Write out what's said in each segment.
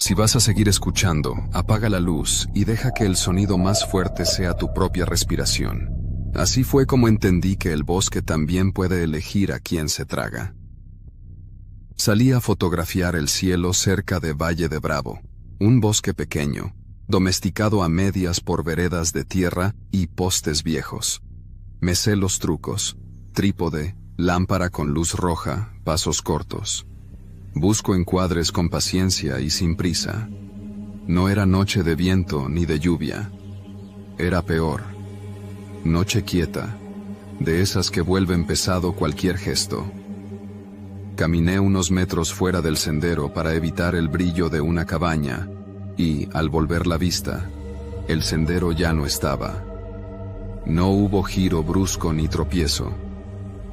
Si vas a seguir escuchando, apaga la luz y deja que el sonido más fuerte sea tu propia respiración. Así fue como entendí que el bosque también puede elegir a quién se traga. Salí a fotografiar el cielo cerca de Valle de Bravo, un bosque pequeño, domesticado a medias por veredas de tierra y postes viejos. Me sé los trucos: trípode, lámpara con luz roja, pasos cortos. Busco encuadres con paciencia y sin prisa. No era noche de viento ni de lluvia. Era peor. Noche quieta, de esas que vuelven pesado cualquier gesto. Caminé unos metros fuera del sendero para evitar el brillo de una cabaña, y, al volver la vista, el sendero ya no estaba. No hubo giro brusco ni tropiezo.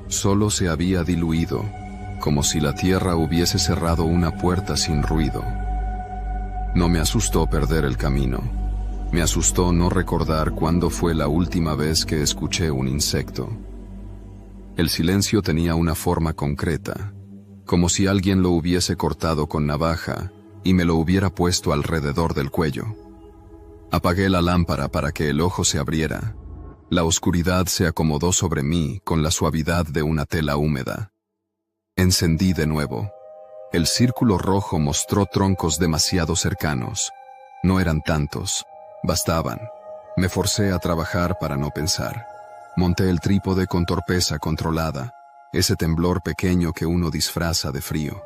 Solo se había diluido, como si la tierra hubiese cerrado una puerta sin ruido. No me asustó perder el camino. Me asustó no recordar cuándo fue la última vez que escuché un insecto. El silencio tenía una forma concreta, como si alguien lo hubiese cortado con navaja y me lo hubiera puesto alrededor del cuello. Apagué la lámpara para que el ojo se abriera. La oscuridad se acomodó sobre mí con la suavidad de una tela húmeda. Encendí de nuevo. El círculo rojo mostró troncos demasiado cercanos. No eran tantos, bastaban. Me forcé a trabajar para no pensar. Monté el trípode con torpeza controlada, ese temblor pequeño que uno disfraza de frío.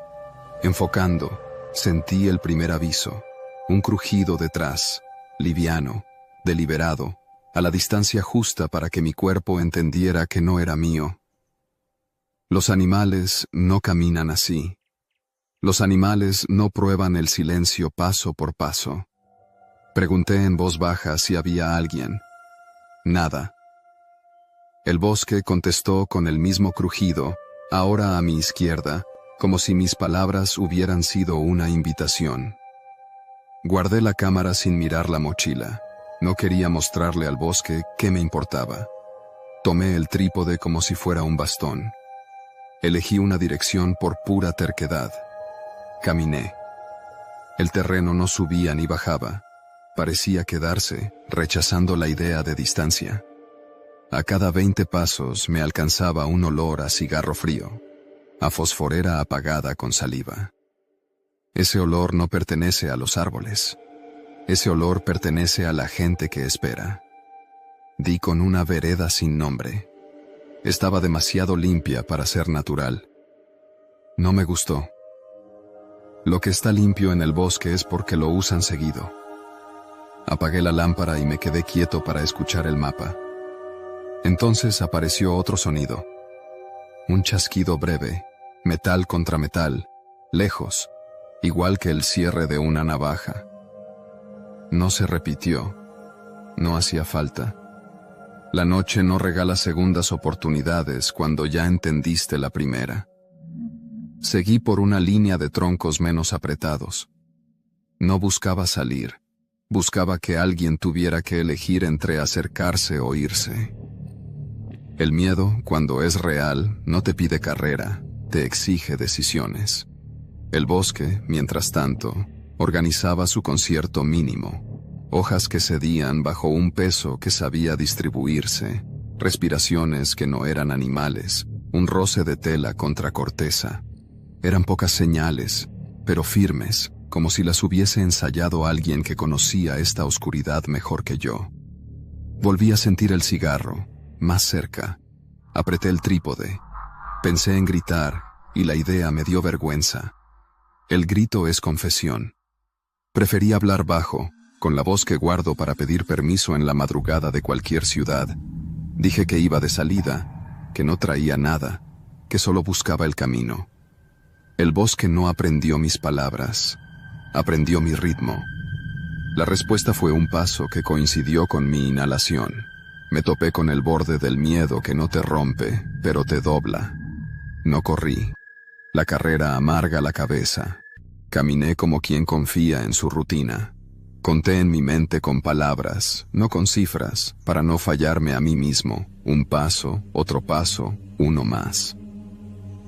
Enfocando, sentí el primer aviso, un crujido detrás, liviano, deliberado, a la distancia justa para que mi cuerpo entendiera que no era mío. Los animales no caminan así. Los animales no prueban el silencio paso por paso. Pregunté en voz baja si había alguien. Nada. El bosque contestó con el mismo crujido, ahora a mi izquierda, como si mis palabras hubieran sido una invitación. Guardé la cámara sin mirar la mochila. No quería mostrarle al bosque qué me importaba. Tomé el trípode como si fuera un bastón. Elegí una dirección por pura terquedad. Caminé. El terreno no subía ni bajaba. Parecía quedarse, rechazando la idea de distancia. A cada 20 pasos me alcanzaba un olor a cigarro frío, a fosforera apagada con saliva. Ese olor no pertenece a los árboles. Ese olor pertenece a la gente que espera. Di con una vereda sin nombre. Estaba demasiado limpia para ser natural. No me gustó. Lo que está limpio en el bosque es porque lo usan seguido. Apagué la lámpara y me quedé quieto para escuchar el mapa. Entonces apareció otro sonido. Un chasquido breve, metal contra metal, lejos, igual que el cierre de una navaja. No se repitió. No hacía falta. La noche no regala segundas oportunidades cuando ya entendiste la primera. Seguí por una línea de troncos menos apretados. No buscaba salir. Buscaba que alguien tuviera que elegir entre acercarse o irse. El miedo, cuando es real, no te pide carrera, te exige decisiones. El bosque, mientras tanto, organizaba su concierto mínimo. Hojas que cedían bajo un peso que sabía distribuirse, respiraciones que no eran animales, un roce de tela contra corteza. Eran pocas señales, pero firmes, como si las hubiese ensayado alguien que conocía esta oscuridad mejor que yo. Volví a sentir el cigarro, más cerca. Apreté el trípode. Pensé en gritar, y la idea me dio vergüenza. El grito es confesión. Preferí hablar bajo, con la voz que guardo para pedir permiso en la madrugada de cualquier ciudad. Dije que iba de salida, que no traía nada, que solo buscaba el camino. El bosque no aprendió mis palabras, aprendió mi ritmo. La respuesta fue un paso que coincidió con mi inhalación. Me topé con el borde del miedo que no te rompe, pero te dobla. No corrí. La carrera amarga la cabeza. Caminé como quien confía en su rutina. Conté en mi mente con palabras, no con cifras, para no fallarme a mí mismo. Un paso, otro paso, uno más.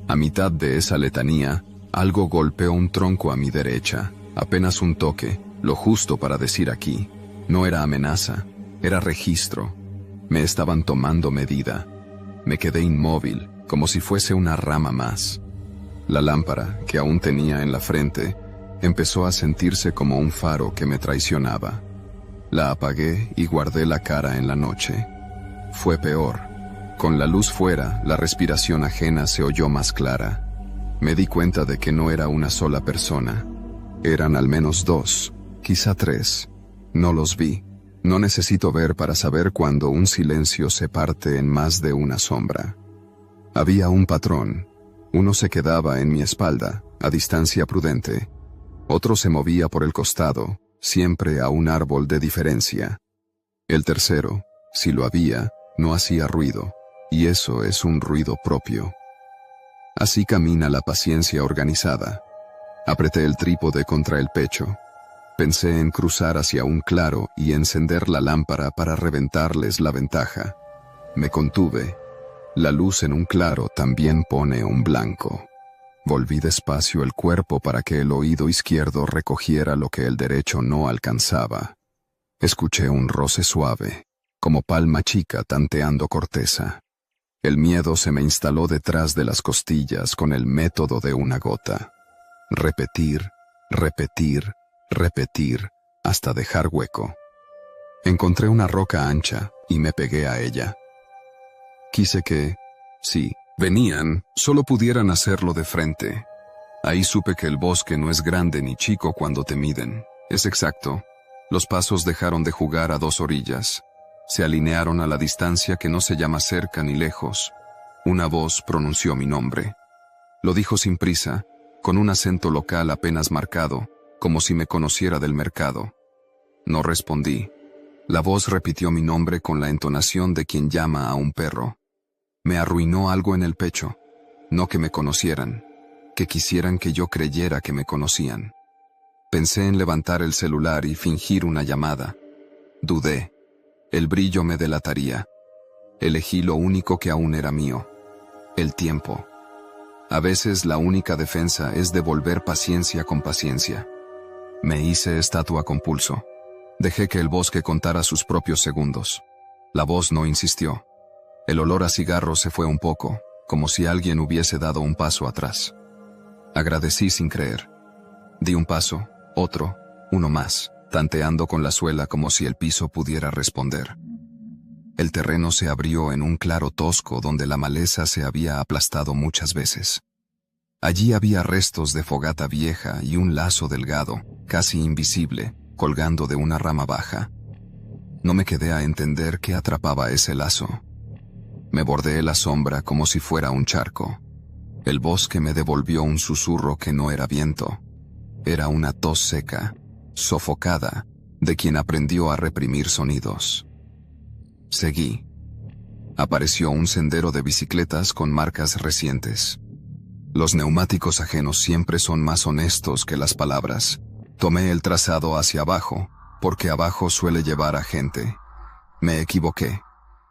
A mitad de esa letanía, algo golpeó un tronco a mi derecha. Apenas un toque, lo justo para decir aquí. No era amenaza, era registro. Me estaban tomando medida. Me quedé inmóvil, como si fuese una rama más. La lámpara, que aún tenía en la frente, empezó a sentirse como un faro que me traicionaba. La apagué y guardé la cara en la noche. Fue peor. Con la luz fuera, la respiración ajena se oyó más clara. Me di cuenta de que no era una sola persona. Eran al menos 2, quizá 3. No los vi. No necesito ver para saber cuando un silencio se parte en más de una sombra. Había un patrón. Uno se quedaba en mi espalda, a distancia prudente. Otro se movía por el costado, siempre a un árbol de diferencia. El tercero, si lo había, no hacía ruido, y eso es un ruido propio. Así camina la paciencia organizada. Apreté el trípode contra el pecho. Pensé en cruzar hacia un claro y encender la lámpara para reventarles la ventaja. Me contuve. La luz en un claro también pone un blanco. Volví despacio el cuerpo para que el oído izquierdo recogiera lo que el derecho no alcanzaba. Escuché un roce suave, como palma chica tanteando corteza. El miedo se me instaló detrás de las costillas con el método de una gota. Repetir, repetir, repetir, hasta dejar hueco. Encontré una roca ancha y me pegué a ella. Quise que, si venían, solo pudieran hacerlo de frente. Ahí supe que el bosque no es grande ni chico cuando te miden. Es exacto. Los pasos dejaron de jugar a 2 orillas. Se alinearon a la distancia que no se llama cerca ni lejos. Una voz pronunció mi nombre. Lo dijo sin prisa, con un acento local apenas marcado, como si me conociera del mercado. No respondí. La voz repitió mi nombre con la entonación de quien llama a un perro. Me arruinó algo en el pecho. No que me conocieran, que quisieran que yo creyera que me conocían. Pensé en levantar el celular y fingir una llamada. Dudé. El brillo me delataría. Elegí lo único que aún era mío. El tiempo. A veces la única defensa es devolver paciencia con paciencia. Me hice estatua con pulso. Dejé que el bosque contara sus propios segundos. La voz no insistió. El olor a cigarro se fue un poco, como si alguien hubiese dado un paso atrás. Agradecí sin creer. Di un paso, otro, uno más, tanteando con la suela como si el piso pudiera responder. El terreno se abrió en un claro tosco donde la maleza se había aplastado muchas veces. Allí había restos de fogata vieja y un lazo delgado, casi invisible, colgando de una rama baja. No me quedé a entender qué atrapaba ese lazo. Me bordeé la sombra como si fuera un charco. El bosque me devolvió un susurro que no era viento. Era una tos seca, sofocada, de quien aprendió a reprimir sonidos. Seguí. Apareció un sendero de bicicletas con marcas recientes. Los neumáticos ajenos siempre son más honestos que las palabras. Tomé el trazado hacia abajo, porque abajo suele llevar a gente. Me equivoqué.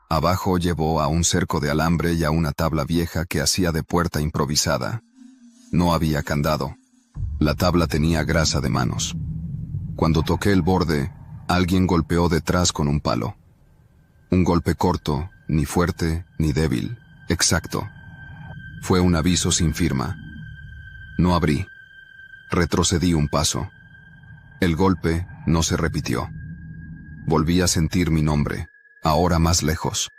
Abajo llevó a un cerco de alambre y a una tabla vieja que hacía de puerta improvisada. No había candado. La tabla tenía grasa de manos. Cuando toqué el borde, alguien golpeó detrás con un palo. Un golpe corto, ni fuerte, ni débil, exacto. Fue un aviso sin firma. No abrí. Retrocedí un paso. El golpe no se repitió. Volví a sentir mi nombre, ahora más lejos.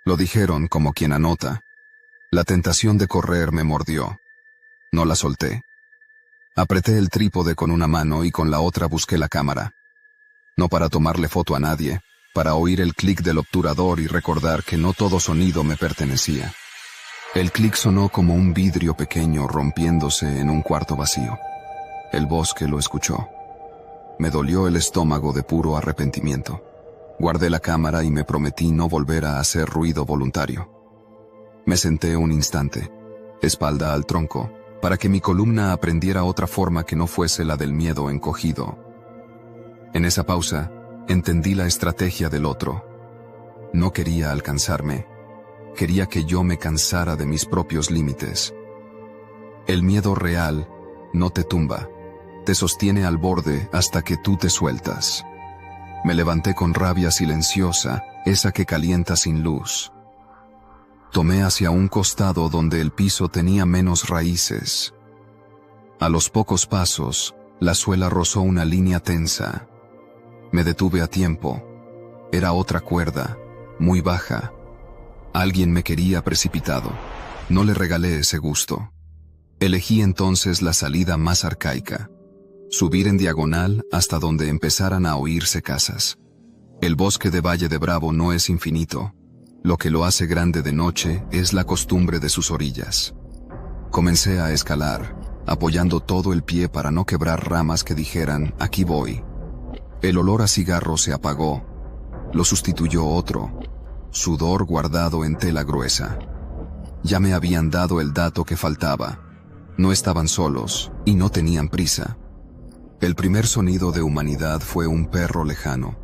Lo dijeron como quien anota. La tentación de correr me mordió. No la solté. Apreté el trípode con una mano y con la otra busqué la cámara. No para tomarle foto a nadie, para oír el clic del obturador y recordar que no todo sonido me pertenecía. El clic sonó como un vidrio pequeño rompiéndose en un cuarto vacío. El bosque lo escuchó. Me dolió el estómago de puro arrepentimiento. Guardé la cámara y me prometí no volver a hacer ruido voluntario. Me senté un instante, espalda al tronco, para que mi columna aprendiera otra forma que no fuese la del miedo encogido. En esa pausa, entendí la estrategia del otro. No quería alcanzarme. Quería que yo me cansara de mis propios límites. El miedo real no te tumba, Te sostiene al borde hasta que tú te sueltas. Me levanté con rabia silenciosa, esa que calienta sin luz. Tomé hacia un costado donde el piso tenía menos raíces. A los pocos pasos, la suela rozó una línea tensa. Me detuve a tiempo. Era otra cuerda, muy baja. Alguien me quería precipitado. No le regalé ese gusto. Elegí entonces la salida más arcaica. Subir en diagonal hasta donde empezaran a oírse casas. El bosque de Valle de Bravo no es infinito. Lo que lo hace grande de noche es la costumbre de sus orillas. Comencé a escalar, apoyando todo el pie para no quebrar ramas que dijeran, aquí voy. El olor a cigarro se apagó. Lo sustituyó otro, sudor guardado en tela gruesa. Ya me habían dado el dato que faltaba. No estaban solos y no tenían prisa. El primer sonido de humanidad fue un perro lejano.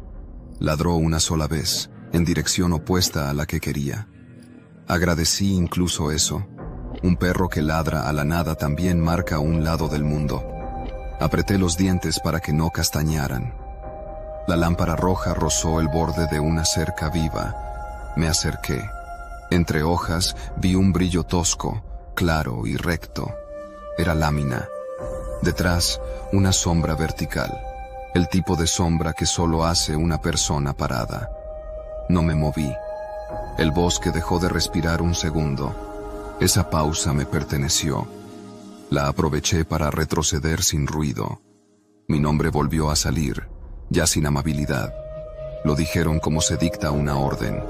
Ladró una sola vez, en dirección opuesta a la que quería. Agradecí incluso eso. Un perro que ladra a la nada también marca un lado del mundo. Apreté los dientes para que no castañaran. La lámpara roja rozó el borde de una cerca viva. Me acerqué. Entre hojas vi un brillo tosco, claro y recto. Era lámina. Detrás, una sombra vertical. El tipo de sombra que solo hace una persona parada. No me moví. El bosque dejó de respirar un segundo. Esa pausa me perteneció. La aproveché para retroceder sin ruido. Mi nombre volvió a salir, ya sin amabilidad. Lo dijeron como se dicta una orden.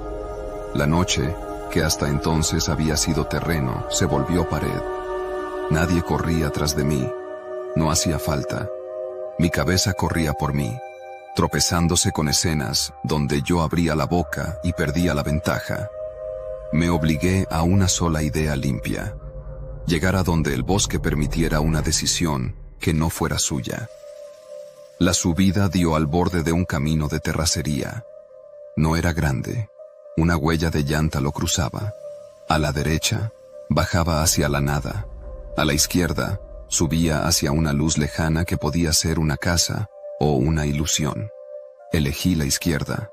La noche, que hasta entonces había sido terreno, se volvió pared. Nadie corría tras de mí. No hacía falta. Mi cabeza corría por mí, tropezándose con escenas donde yo abría la boca y perdía la ventaja. Me obligué a una sola idea limpia: llegar a donde el bosque permitiera una decisión que no fuera suya. La subida dio al borde de un camino de terracería. No era grande. Una huella de llanta lo cruzaba. A la derecha, bajaba hacia la nada. A la izquierda, subía hacia una luz lejana que podía ser una casa o una ilusión. Elegí la izquierda.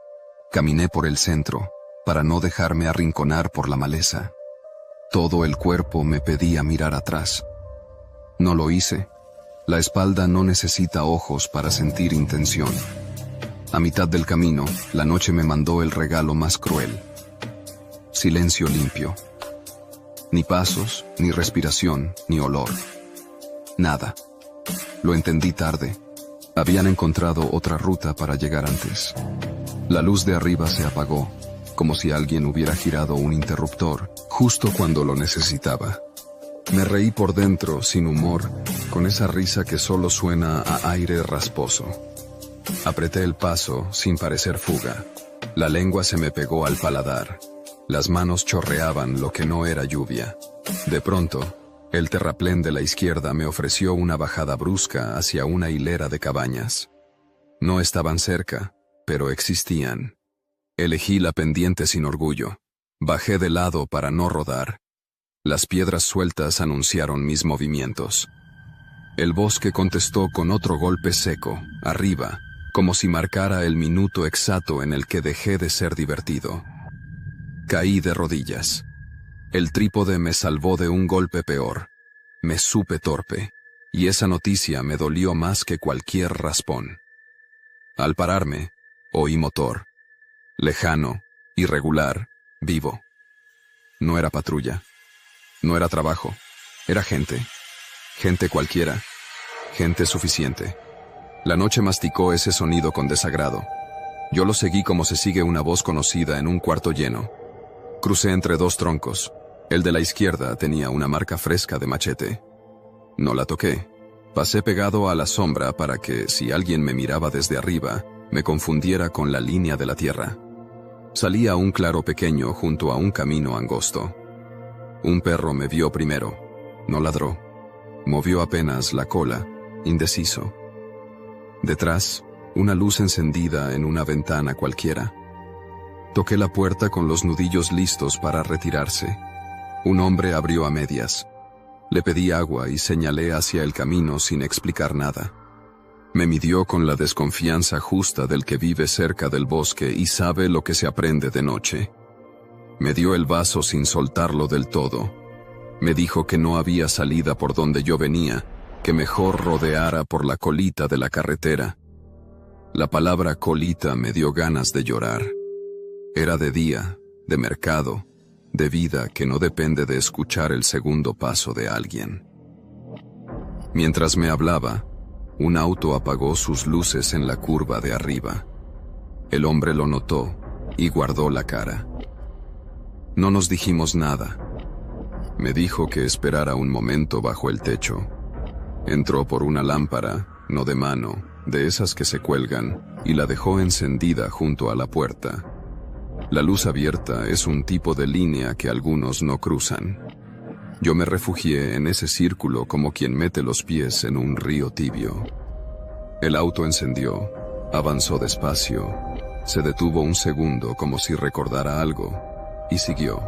Caminé por el centro, para no dejarme arrinconar por la maleza. Todo el cuerpo me pedía mirar atrás. No lo hice. La espalda no necesita ojos para sentir intención. A mitad del camino, la noche me mandó el regalo más cruel. Silencio limpio. Ni pasos, ni respiración, ni olor. Nada. Lo entendí tarde. Habían encontrado otra ruta para llegar antes. La luz de arriba se apagó, como si alguien hubiera girado un interruptor, justo cuando lo necesitaba. Me reí por dentro, sin humor, con esa risa que solo suena a aire rasposo. Apreté el paso, sin parecer fuga. La lengua se me pegó al paladar. Las manos chorreaban lo que no era lluvia. De pronto, el terraplén de la izquierda me ofreció una bajada brusca hacia una hilera de cabañas. No estaban cerca, pero existían. Elegí la pendiente sin orgullo. Bajé de lado para no rodar. Las piedras sueltas anunciaron mis movimientos. El bosque contestó con otro golpe seco, arriba, como si marcara el minuto exacto en el que dejé de ser divertido. Caí de rodillas. El trípode me salvó de un golpe peor. Me supe torpe, y esa noticia me dolió más que cualquier raspón. Al pararme, oí motor. Lejano, irregular, vivo. No era patrulla. No era trabajo. Era gente. Gente cualquiera. Gente suficiente. La noche masticó ese sonido con desagrado. Yo lo seguí como se sigue una voz conocida en un cuarto lleno. Crucé entre dos troncos. El de la izquierda tenía una marca fresca de machete. No la toqué. Pasé pegado a la sombra para que, si alguien me miraba desde arriba, me confundiera con la línea de la tierra. Salí a un claro pequeño junto a un camino angosto. Un perro me vio primero. No ladró. Movió apenas la cola, indeciso. Detrás, una luz encendida en una ventana cualquiera. Toqué la puerta con los nudillos listos para retirarse. Un hombre abrió a medias. Le pedí agua y señalé hacia el camino sin explicar nada. Me midió con la desconfianza justa del que vive cerca del bosque y sabe lo que se aprende de noche. Me dio el vaso sin soltarlo del todo. Me dijo que no había salida por donde yo venía, que mejor rodeara por la colita de la carretera. La palabra colita me dio ganas de llorar. Era de día, de mercado, de vida que no depende de escuchar el segundo paso de alguien. Mientras me hablaba, un auto apagó sus luces en la curva de arriba. El hombre lo notó y guardó la cara. No nos dijimos nada. Me dijo que esperara un momento bajo el techo. Entró por una lámpara, no de mano, de esas que se cuelgan, y la dejó encendida junto a la puerta. La luz abierta es un tipo de línea que algunos no cruzan. Yo me refugié en ese círculo como quien mete los pies en un río tibio. El auto encendió, avanzó despacio, se detuvo un segundo como si recordara algo, y siguió.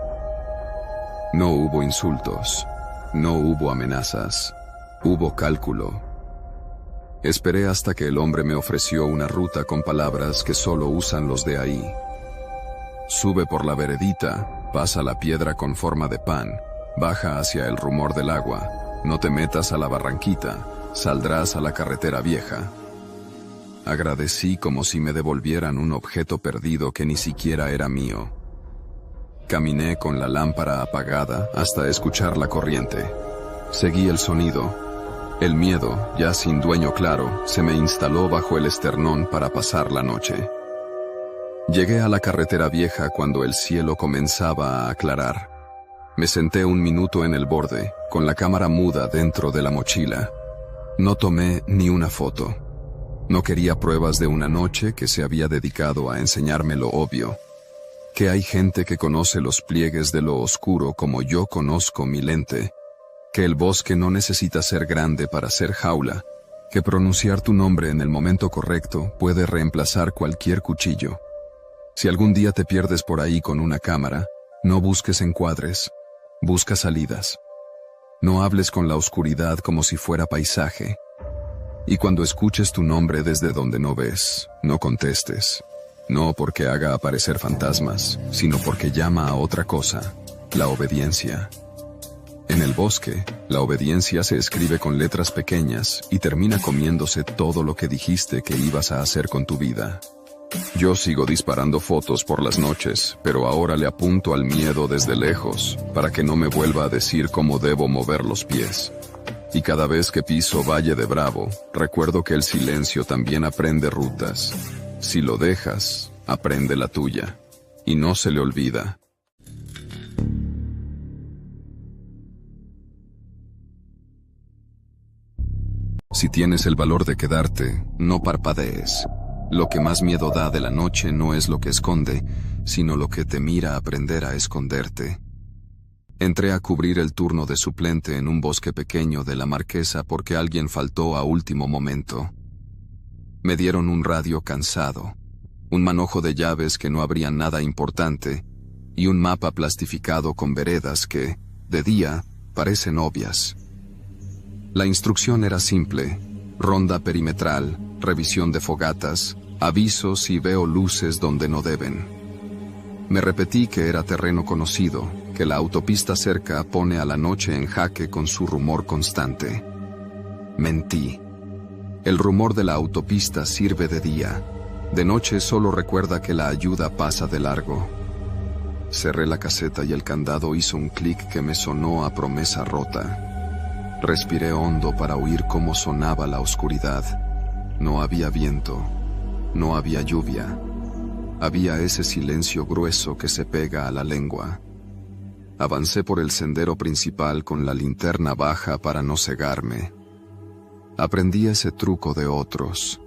No hubo insultos, no hubo amenazas, hubo cálculo. Esperé hasta que el hombre me ofreció una ruta con palabras que solo usan los de ahí. Sube por la veredita, pasa la piedra con forma de pan, baja hacia el rumor del agua, no te metas a la barranquita, saldrás a la carretera vieja. Agradecí como si me devolvieran un objeto perdido que ni siquiera era mío. Caminé con la lámpara apagada hasta escuchar la corriente. Seguí el sonido. El miedo, ya sin dueño claro, se me instaló bajo el esternón para pasar la noche. Llegué a la carretera vieja cuando el cielo comenzaba a aclarar. Me senté un minuto en el borde, con la cámara muda dentro de la mochila. No tomé ni una foto. No quería pruebas de una noche que se había dedicado a enseñarme lo obvio. Que hay gente que conoce los pliegues de lo oscuro como yo conozco mi lente. Que el bosque no necesita ser grande para ser jaula. Que pronunciar tu nombre en el momento correcto puede reemplazar cualquier cuchillo. Si algún día te pierdes por ahí con una cámara, no busques encuadres, busca salidas. No hables con la oscuridad como si fuera paisaje. Y cuando escuches tu nombre desde donde no ves, no contestes. No porque haga aparecer fantasmas, sino porque llama a otra cosa, la obediencia. En el bosque, la obediencia se escribe con letras pequeñas y termina comiéndose todo lo que dijiste que ibas a hacer con tu vida. Yo sigo disparando fotos por las noches, pero ahora le apunto al miedo desde lejos, para que no me vuelva a decir cómo debo mover los pies. Y cada vez que piso Valle de Bravo, recuerdo que el silencio también aprende rutas. Si lo dejas, aprende la tuya. Y no se le olvida. Si tienes el valor de quedarte, no parpadees. Lo que más miedo da de la noche no es lo que esconde, sino lo que te mira aprender a esconderte. Entré a cubrir el turno de suplente en un bosque pequeño de la Marquesa porque alguien faltó a último momento. Me dieron un radio cansado, un manojo de llaves que no abrían nada importante, y un mapa plastificado con veredas que, de día, parecen obvias. La instrucción era simple: ronda perimetral, revisión de fogatas, avisos si veo luces donde no deben. Me repetí que era terreno conocido, que la autopista cerca pone a la noche en jaque con su rumor constante. Mentí. El rumor de la autopista sirve de día. De noche solo recuerda que la ayuda pasa de largo. Cerré la caseta y el candado hizo un clic que me sonó a promesa rota. Respiré hondo para oír cómo sonaba la oscuridad. No había viento, no había lluvia. Había ese silencio grueso que se pega a la lengua. Avancé por el sendero principal con la linterna baja para no cegarme. Aprendí ese truco de otros.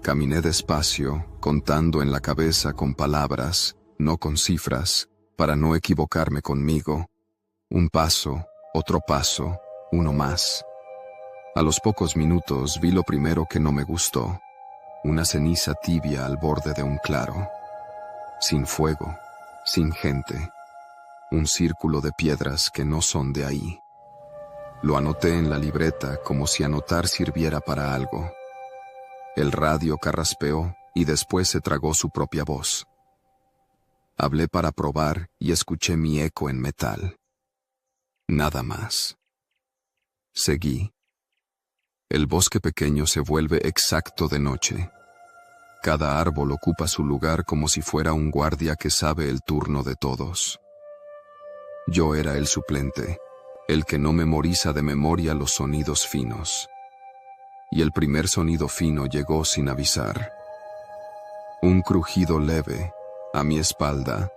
Caminé despacio, contando en la cabeza con palabras, no con cifras, para no equivocarme conmigo. Un paso, otro paso, uno más. A los pocos minutos vi lo primero que no me gustó. Una ceniza tibia al borde de un claro. Sin fuego, sin gente. Un círculo de piedras que no son de ahí. Lo anoté en la libreta como si anotar sirviera para algo. El radio carraspeó y después se tragó su propia voz. Hablé para probar y escuché mi eco en metal. Nada más. Seguí. El bosque pequeño se vuelve exacto de noche. Cada árbol ocupa su lugar como si fuera un guardia que sabe el turno de todos. Yo era el suplente, el que no memoriza de memoria los sonidos finos. Y el primer sonido fino llegó sin avisar. Un crujido leve, a mi espalda,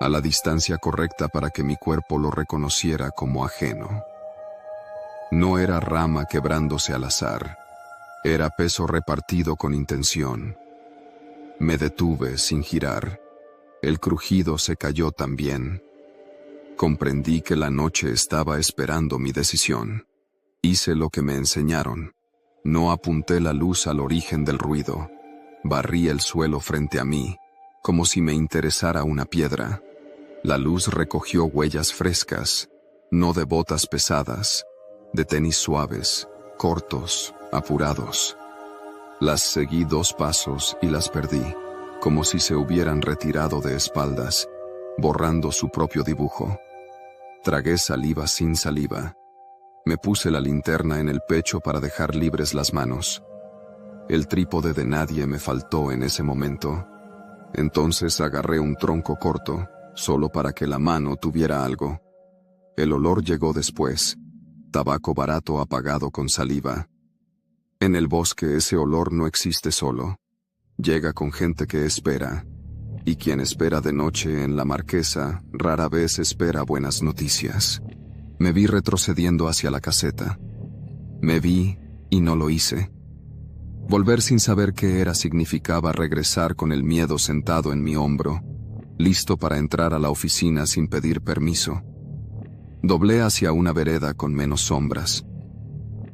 a la distancia correcta para que mi cuerpo lo reconociera como ajeno. No era rama quebrándose al azar, era peso repartido con intención. Me detuve sin girar. El crujido se cayó también. Comprendí que la noche estaba esperando mi decisión. Hice lo que me enseñaron. No apunté la luz al origen del ruido. Barrí el suelo frente a mí, como si me interesara una piedra. La luz recogió huellas frescas, no de botas pesadas, de tenis suaves, cortos, apurados. Las seguí 2 pasos y las perdí, como si se hubieran retirado de espaldas, borrando su propio dibujo. Tragué saliva sin saliva. Me puse la linterna en el pecho para dejar libres las manos. El trípode de nadie me faltó en ese momento. Entonces agarré un tronco corto, solo para que la mano tuviera algo. El olor llegó después. Tabaco barato apagado con saliva. En el bosque ese olor no existe solo. Llega con gente que espera. Y quien espera de noche en la marquesa rara vez espera buenas noticias. Me vi retrocediendo hacia la caseta. Me vi y no lo hice. Volver sin saber qué era significaba regresar con el miedo sentado en mi hombro, listo para entrar a la oficina sin pedir permiso. Doblé hacia una vereda con menos sombras.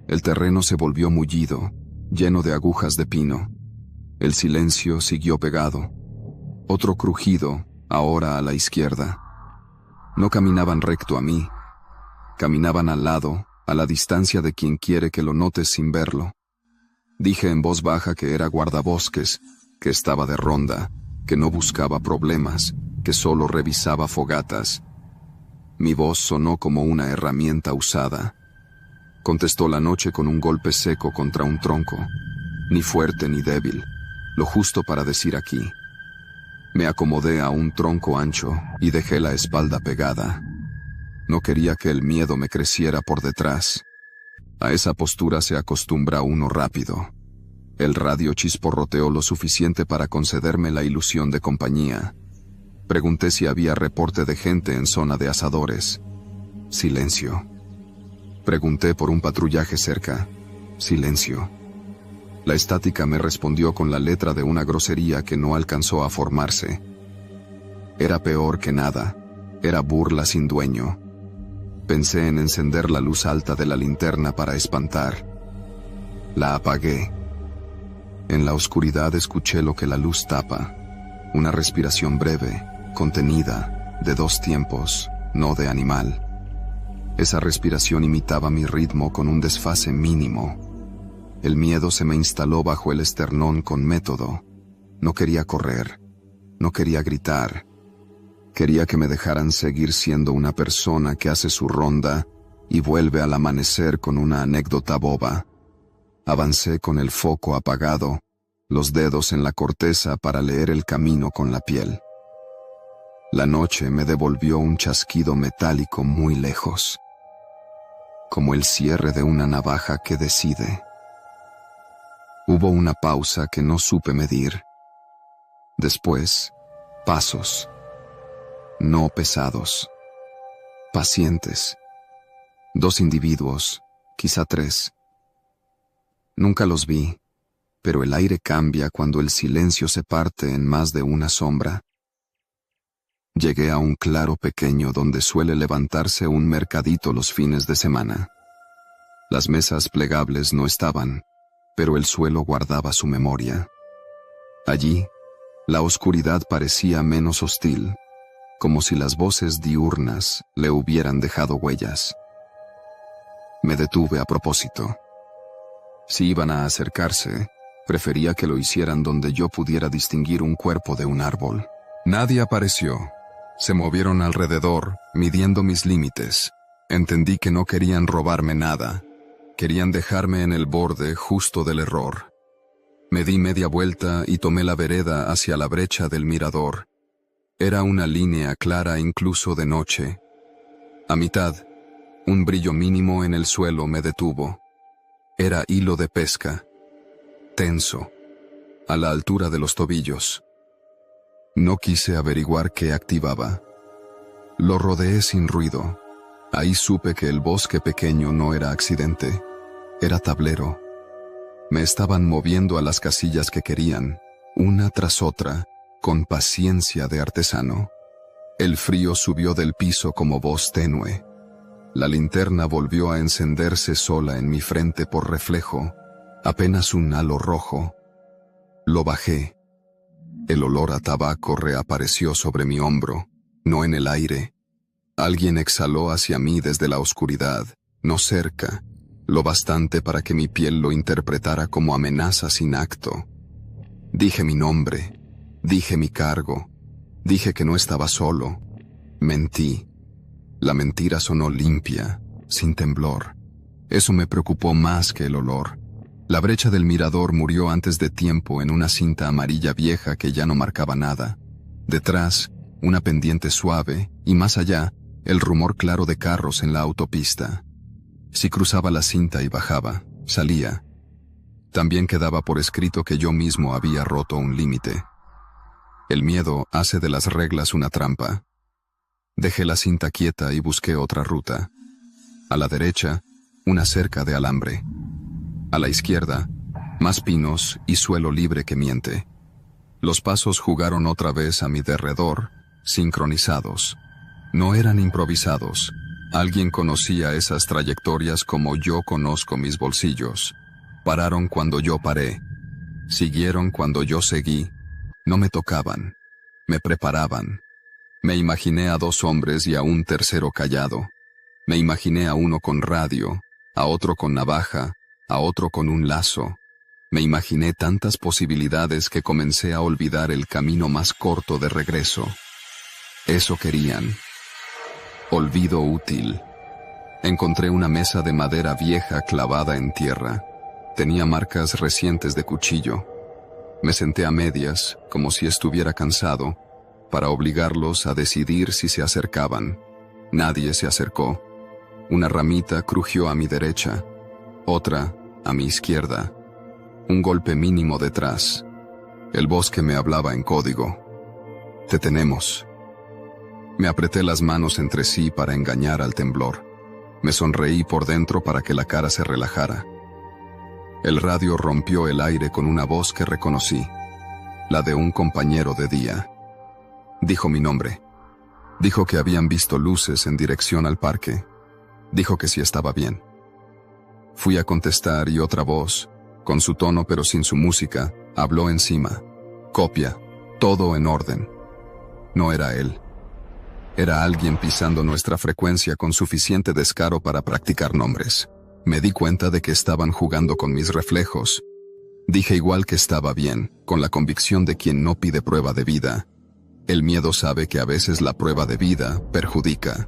El terreno se volvió mullido, lleno de agujas de pino. El silencio siguió pegado. Otro crujido, ahora a la izquierda. No caminaban recto a mí. Caminaban al lado, a la distancia de quien quiere que lo notes sin verlo. Dije en voz baja que era guardabosques, que estaba de ronda, que no buscaba problemas, que solo revisaba fogatas. Mi voz sonó como una herramienta usada. Contestó la noche con un golpe seco contra un tronco, ni fuerte ni débil, lo justo para decir aquí. Me acomodé a un tronco ancho y dejé la espalda pegada. No quería que el miedo me creciera por detrás. A esa postura se acostumbra uno rápido. El radio chisporroteó lo suficiente para concederme la ilusión de compañía. Pregunté si había reporte de gente en zona de asadores. Silencio. Pregunté por un patrullaje cerca. Silencio. La estática me respondió con la letra de una grosería que no alcanzó a formarse. Era peor que nada. Era burla sin dueño. Pensé en encender la luz alta de la linterna para espantar. La apagué. En la oscuridad escuché lo que la luz tapa. Una respiración breve, contenida, de 2 tiempos, no de animal. Esa respiración imitaba mi ritmo con un desfase mínimo. El miedo se me instaló bajo el esternón con método. No quería correr. No quería gritar. Quería que me dejaran seguir siendo una persona que hace su ronda y vuelve al amanecer con una anécdota boba. Avancé con el foco apagado, los dedos en la corteza para leer el camino con la piel. La noche me devolvió un chasquido metálico muy lejos, como el cierre de una navaja que decide. Hubo una pausa que no supe medir. Después, pasos. No pesados. Pacientes. 2 individuos, quizá 3. Nunca los vi, pero el aire cambia cuando el silencio se parte en más de una sombra. Llegué a un claro pequeño donde suele levantarse un mercadito los fines de semana. Las mesas plegables no estaban, pero el suelo guardaba su memoria. Allí, la oscuridad parecía menos hostil, como si las voces diurnas le hubieran dejado huellas. Me detuve a propósito. Si iban a acercarse, Prefería que lo hicieran donde yo pudiera distinguir un cuerpo de un árbol. Nadie apareció. Se movieron alrededor, midiendo mis límites. Entendí que no querían robarme nada. Querían dejarme en el borde justo del error. Me di media vuelta y tomé la vereda hacia la brecha del mirador. Era una línea clara incluso de noche. A mitad, un brillo mínimo en el suelo me detuvo. Era hilo de pesca, tenso, a la altura de los tobillos. No quise averiguar qué activaba. Lo rodeé sin ruido. Ahí supe que el bosque pequeño no era accidente, era tablero. Me estaban moviendo a las casillas que querían, una tras otra, con paciencia de artesano. El frío subió del piso como voz tenue. La linterna volvió a encenderse sola en mi frente por reflejo, apenas un halo rojo. Lo bajé. El olor a tabaco reapareció sobre mi hombro, no en el aire. Alguien exhaló hacia mí desde la oscuridad, no cerca, lo bastante para que mi piel lo interpretara como amenaza sin acto. Dije mi nombre, dije mi cargo, dije que no estaba solo. Mentí. La mentira sonó limpia, sin temblor. Eso me preocupó más que el olor. La brecha del mirador murió antes de tiempo en una cinta amarilla vieja que ya no marcaba nada. Detrás, una pendiente suave, y más allá, el rumor claro de carros en la autopista. Si cruzaba la cinta y bajaba, salía. También quedaba por escrito que yo mismo había roto un límite. El miedo hace de las reglas una trampa. Dejé la cinta quieta y busqué otra ruta. A la derecha, una cerca de alambre. A la izquierda, más pinos y suelo libre que miente. Los pasos jugaron otra vez a mi derredor, sincronizados. No eran improvisados. Alguien conocía esas trayectorias como yo conozco mis bolsillos. Pararon cuando yo paré. Siguieron cuando yo seguí. No me tocaban. Me preparaban. Me imaginé a dos hombres y a un tercero callado. Me imaginé a uno con radio, a otro con navaja, a otro con un lazo. Me imaginé tantas posibilidades que comencé a olvidar el camino más corto de regreso. Eso querían. Olvido útil. Encontré una mesa de madera vieja clavada en tierra. Tenía marcas recientes de cuchillo. Me senté a medias, como si estuviera cansado, para obligarlos a decidir si se acercaban. Nadie se acercó. Una ramita crujió a mi derecha, otra a mi izquierda. Un golpe mínimo detrás. El bosque me hablaba en código. Te tenemos. Me apreté las manos entre sí para engañar al temblor. Me sonreí por dentro para que la cara se relajara. El radio rompió el aire con una voz que reconocí, la de un compañero de día. Dijo mi nombre. Dijo que habían visto luces en dirección al parque. Dijo que sí estaba bien. Fui a contestar y otra voz, con su tono pero sin su música, habló encima. Copia, todo en orden. No era él. Era alguien pisando nuestra frecuencia con suficiente descaro para practicar nombres. Me di cuenta de que estaban jugando con mis reflejos. Dije igual que estaba bien, con la convicción de quien no pide prueba de vida. El miedo sabe que a veces la prueba de vida perjudica.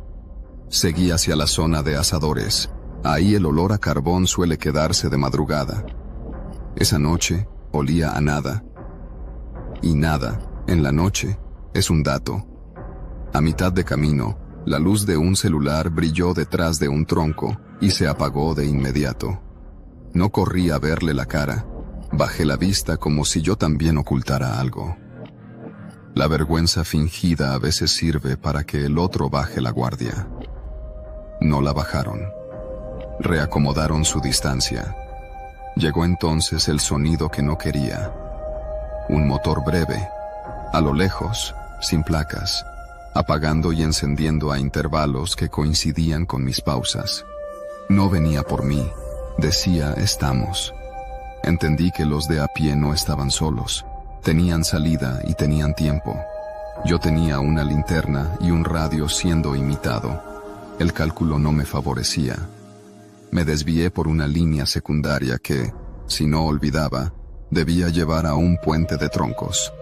Seguí hacia la zona de asadores. Ahí el olor a carbón suele quedarse de madrugada. Esa noche olía a nada. Y nada, en la noche, es un dato. A mitad de camino, la luz de un celular brilló detrás de un tronco y se apagó de inmediato. No corrí a verle la cara. Bajé la vista como si yo también ocultara algo. La vergüenza fingida a veces sirve para que el otro baje la guardia. No la bajaron. Reacomodaron su distancia. Llegó entonces el sonido que no quería. Un motor breve, a lo lejos, sin placas, apagando y encendiendo a intervalos que coincidían con mis pausas. No venía por mí, decía estamos. Entendí que los de a pie no estaban solos. Tenían salida y tenían tiempo. Yo tenía una linterna y un radio siendo imitado. El cálculo no me favorecía. Me desvié por una línea secundaria que, si no olvidaba, Debía llevar a un puente de troncos.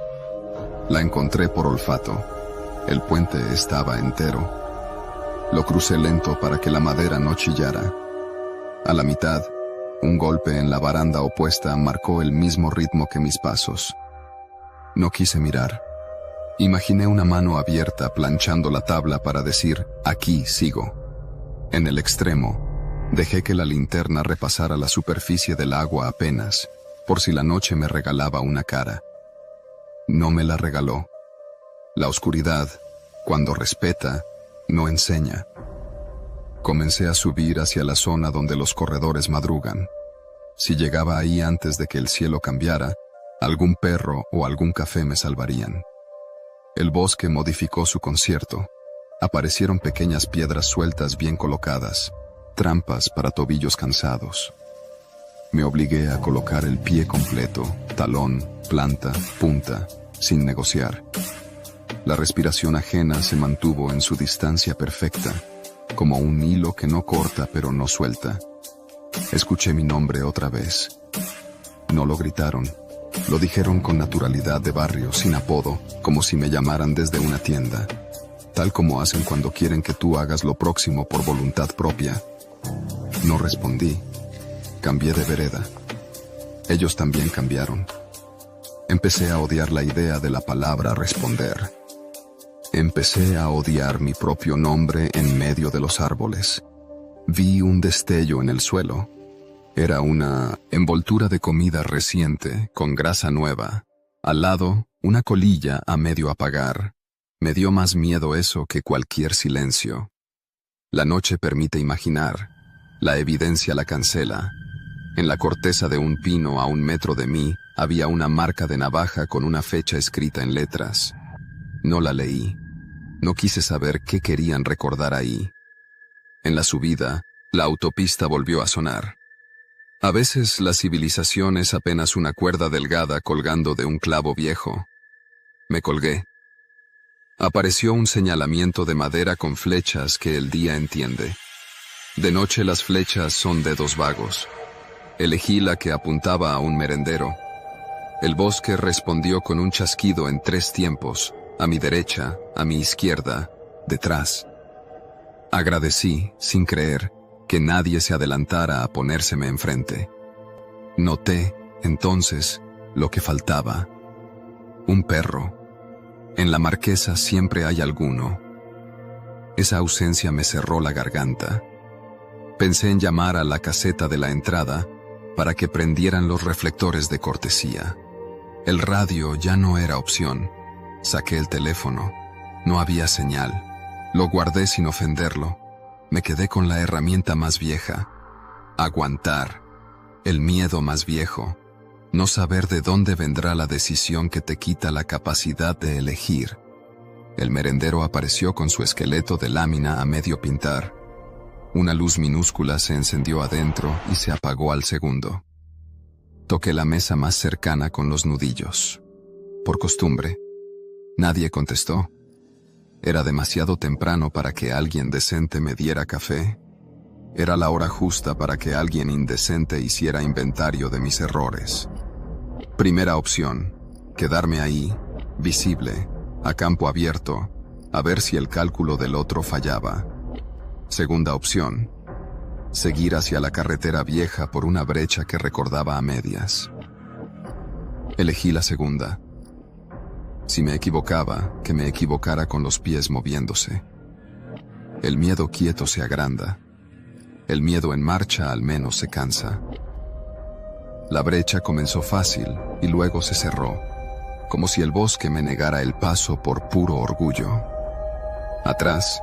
La encontré por olfato. El puente estaba entero. Lo crucé lento para que la madera no chillara. A la mitad, un golpe en la baranda opuesta marcó el mismo ritmo que mis pasos. No quise mirar. Imaginé una mano abierta planchando la tabla para decir, aquí sigo. En el extremo, dejé que la linterna repasara la superficie del agua apenas, por si la noche me regalaba una cara. No me la regaló. La oscuridad, cuando respeta, no enseña. Comencé a subir hacia la zona donde los corredores madrugan. Si llegaba ahí antes de que el cielo cambiara, algún perro o algún café me salvarían. El bosque modificó su concierto. Aparecieron pequeñas piedras sueltas bien colocadas, trampas para tobillos cansados. Me obligué a colocar el pie completo, talón, planta, punta, sin negociar. La respiración ajena se mantuvo en su distancia perfecta, como un hilo que no corta pero no suelta. Escuché mi nombre otra vez. No lo gritaron. Lo dijeron con naturalidad de barrio, sin apodo, como si me llamaran desde una tienda. Tal como hacen cuando quieren que tú hagas lo próximo por voluntad propia. No respondí. Cambié de vereda. Ellos también cambiaron. Empecé a odiar la idea de la palabra responder. Empecé a odiar mi propio nombre en medio de los árboles. Vi un destello en el suelo. Era una envoltura de comida reciente, con grasa nueva. Al lado, una colilla a medio apagar. Me dio más miedo eso que cualquier silencio. La noche permite imaginar. La evidencia la cancela. En la corteza de un pino a 1 metro de mí, había una marca de navaja con una fecha escrita en letras. No la leí. No quise saber qué querían recordar ahí. En la subida, la autopista volvió a sonar. A veces la civilización es apenas una cuerda delgada colgando de un clavo viejo. Me colgué. Apareció un señalamiento de madera con flechas que el día entiende. De noche las flechas son dedos vagos. Elegí la que apuntaba a un merendero. El bosque respondió con un chasquido en 3 tiempos, a mi derecha, a mi izquierda, detrás. Agradecí, sin creer, que nadie se adelantara a ponérseme enfrente. Noté, entonces, lo que faltaba. Un perro. En la marquesa siempre hay alguno. Esa ausencia me cerró la garganta. Pensé en llamar a la caseta de la entrada para que prendieran los reflectores de cortesía. El radio ya no era opción. Saqué el teléfono. No había señal. Lo guardé sin ofenderlo. Me quedé con la herramienta más vieja. Aguantar. El miedo más viejo. No saber de dónde vendrá la decisión que te quita la capacidad de elegir. El merendero apareció con su esqueleto de lámina a medio pintar. Una luz minúscula se encendió adentro y se apagó al segundo. Toqué la mesa más cercana con los nudillos. Por costumbre. Nadie contestó. Era demasiado temprano para que alguien decente me diera café. Era la hora justa para que alguien indecente hiciera inventario de mis errores. Primera opción, quedarme ahí, visible, a campo abierto, a ver si el cálculo del otro fallaba. Segunda opción, seguir hacia la carretera vieja por una brecha que recordaba a medias. Elegí la segunda. Si me equivocaba, que me equivocara con los pies moviéndose. El miedo quieto se agranda. El miedo en marcha al menos se cansa. La brecha comenzó fácil y luego se cerró, como si el bosque me negara el paso por puro orgullo. Atrás,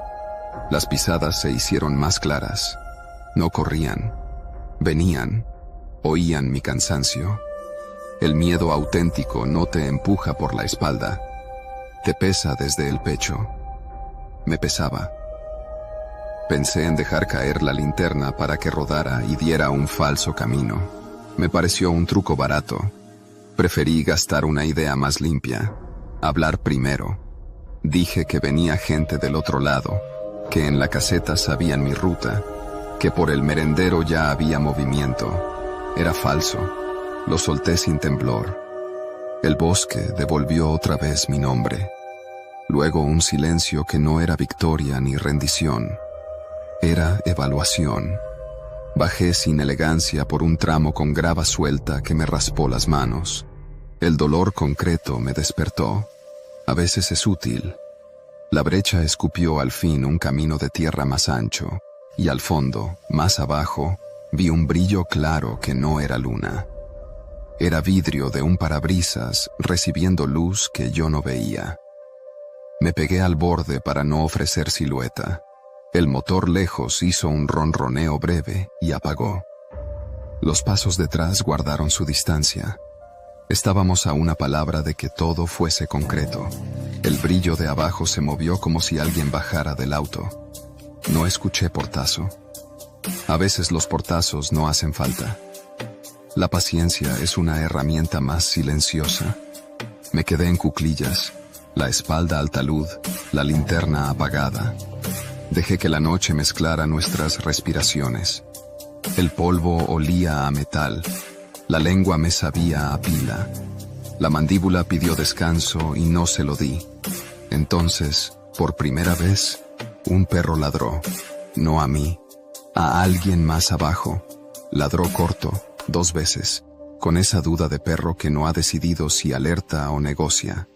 las pisadas se hicieron más claras. No corrían, venían, oían mi cansancio. El miedo auténtico no te empuja por la espalda, te pesa desde el pecho. Me pesaba. Pensé en dejar caer la linterna para que rodara y diera un falso camino. Me pareció un truco barato. Preferí gastar una idea más limpia. Hablar primero. Dije que venía gente del otro lado, que en la caseta sabían mi ruta, que por el merendero ya había movimiento. Era falso. Lo solté sin temblor. El bosque devolvió otra vez mi nombre. Luego un silencio que no era victoria ni rendición. Era evaluación. Bajé sin elegancia por un tramo con grava suelta que me raspó las manos. El dolor concreto me despertó. A veces es útil. La brecha escupió al fin un camino de tierra más ancho, y al fondo, más abajo, vi un brillo claro que no era luna. Era vidrio de un parabrisas recibiendo luz que yo no veía. Me pegué al borde para no ofrecer silueta. El motor lejos hizo un ronroneo breve y apagó. Los pasos detrás guardaron su distancia. Estábamos a una palabra de que todo fuese concreto. El brillo de abajo se movió como si alguien bajara del auto. No escuché portazo. A veces los portazos no hacen falta. La paciencia es una herramienta más silenciosa. Me quedé en cuclillas, la espalda al talud, la linterna apagada. Dejé que la noche mezclara nuestras respiraciones. El polvo olía a metal. La lengua me sabía a pila. La mandíbula pidió descanso y no se lo di. Entonces, por primera vez, un perro ladró. No a mí, a alguien más abajo. Ladró corto, 2 veces, con esa duda de perro que no ha decidido si alerta o negocia.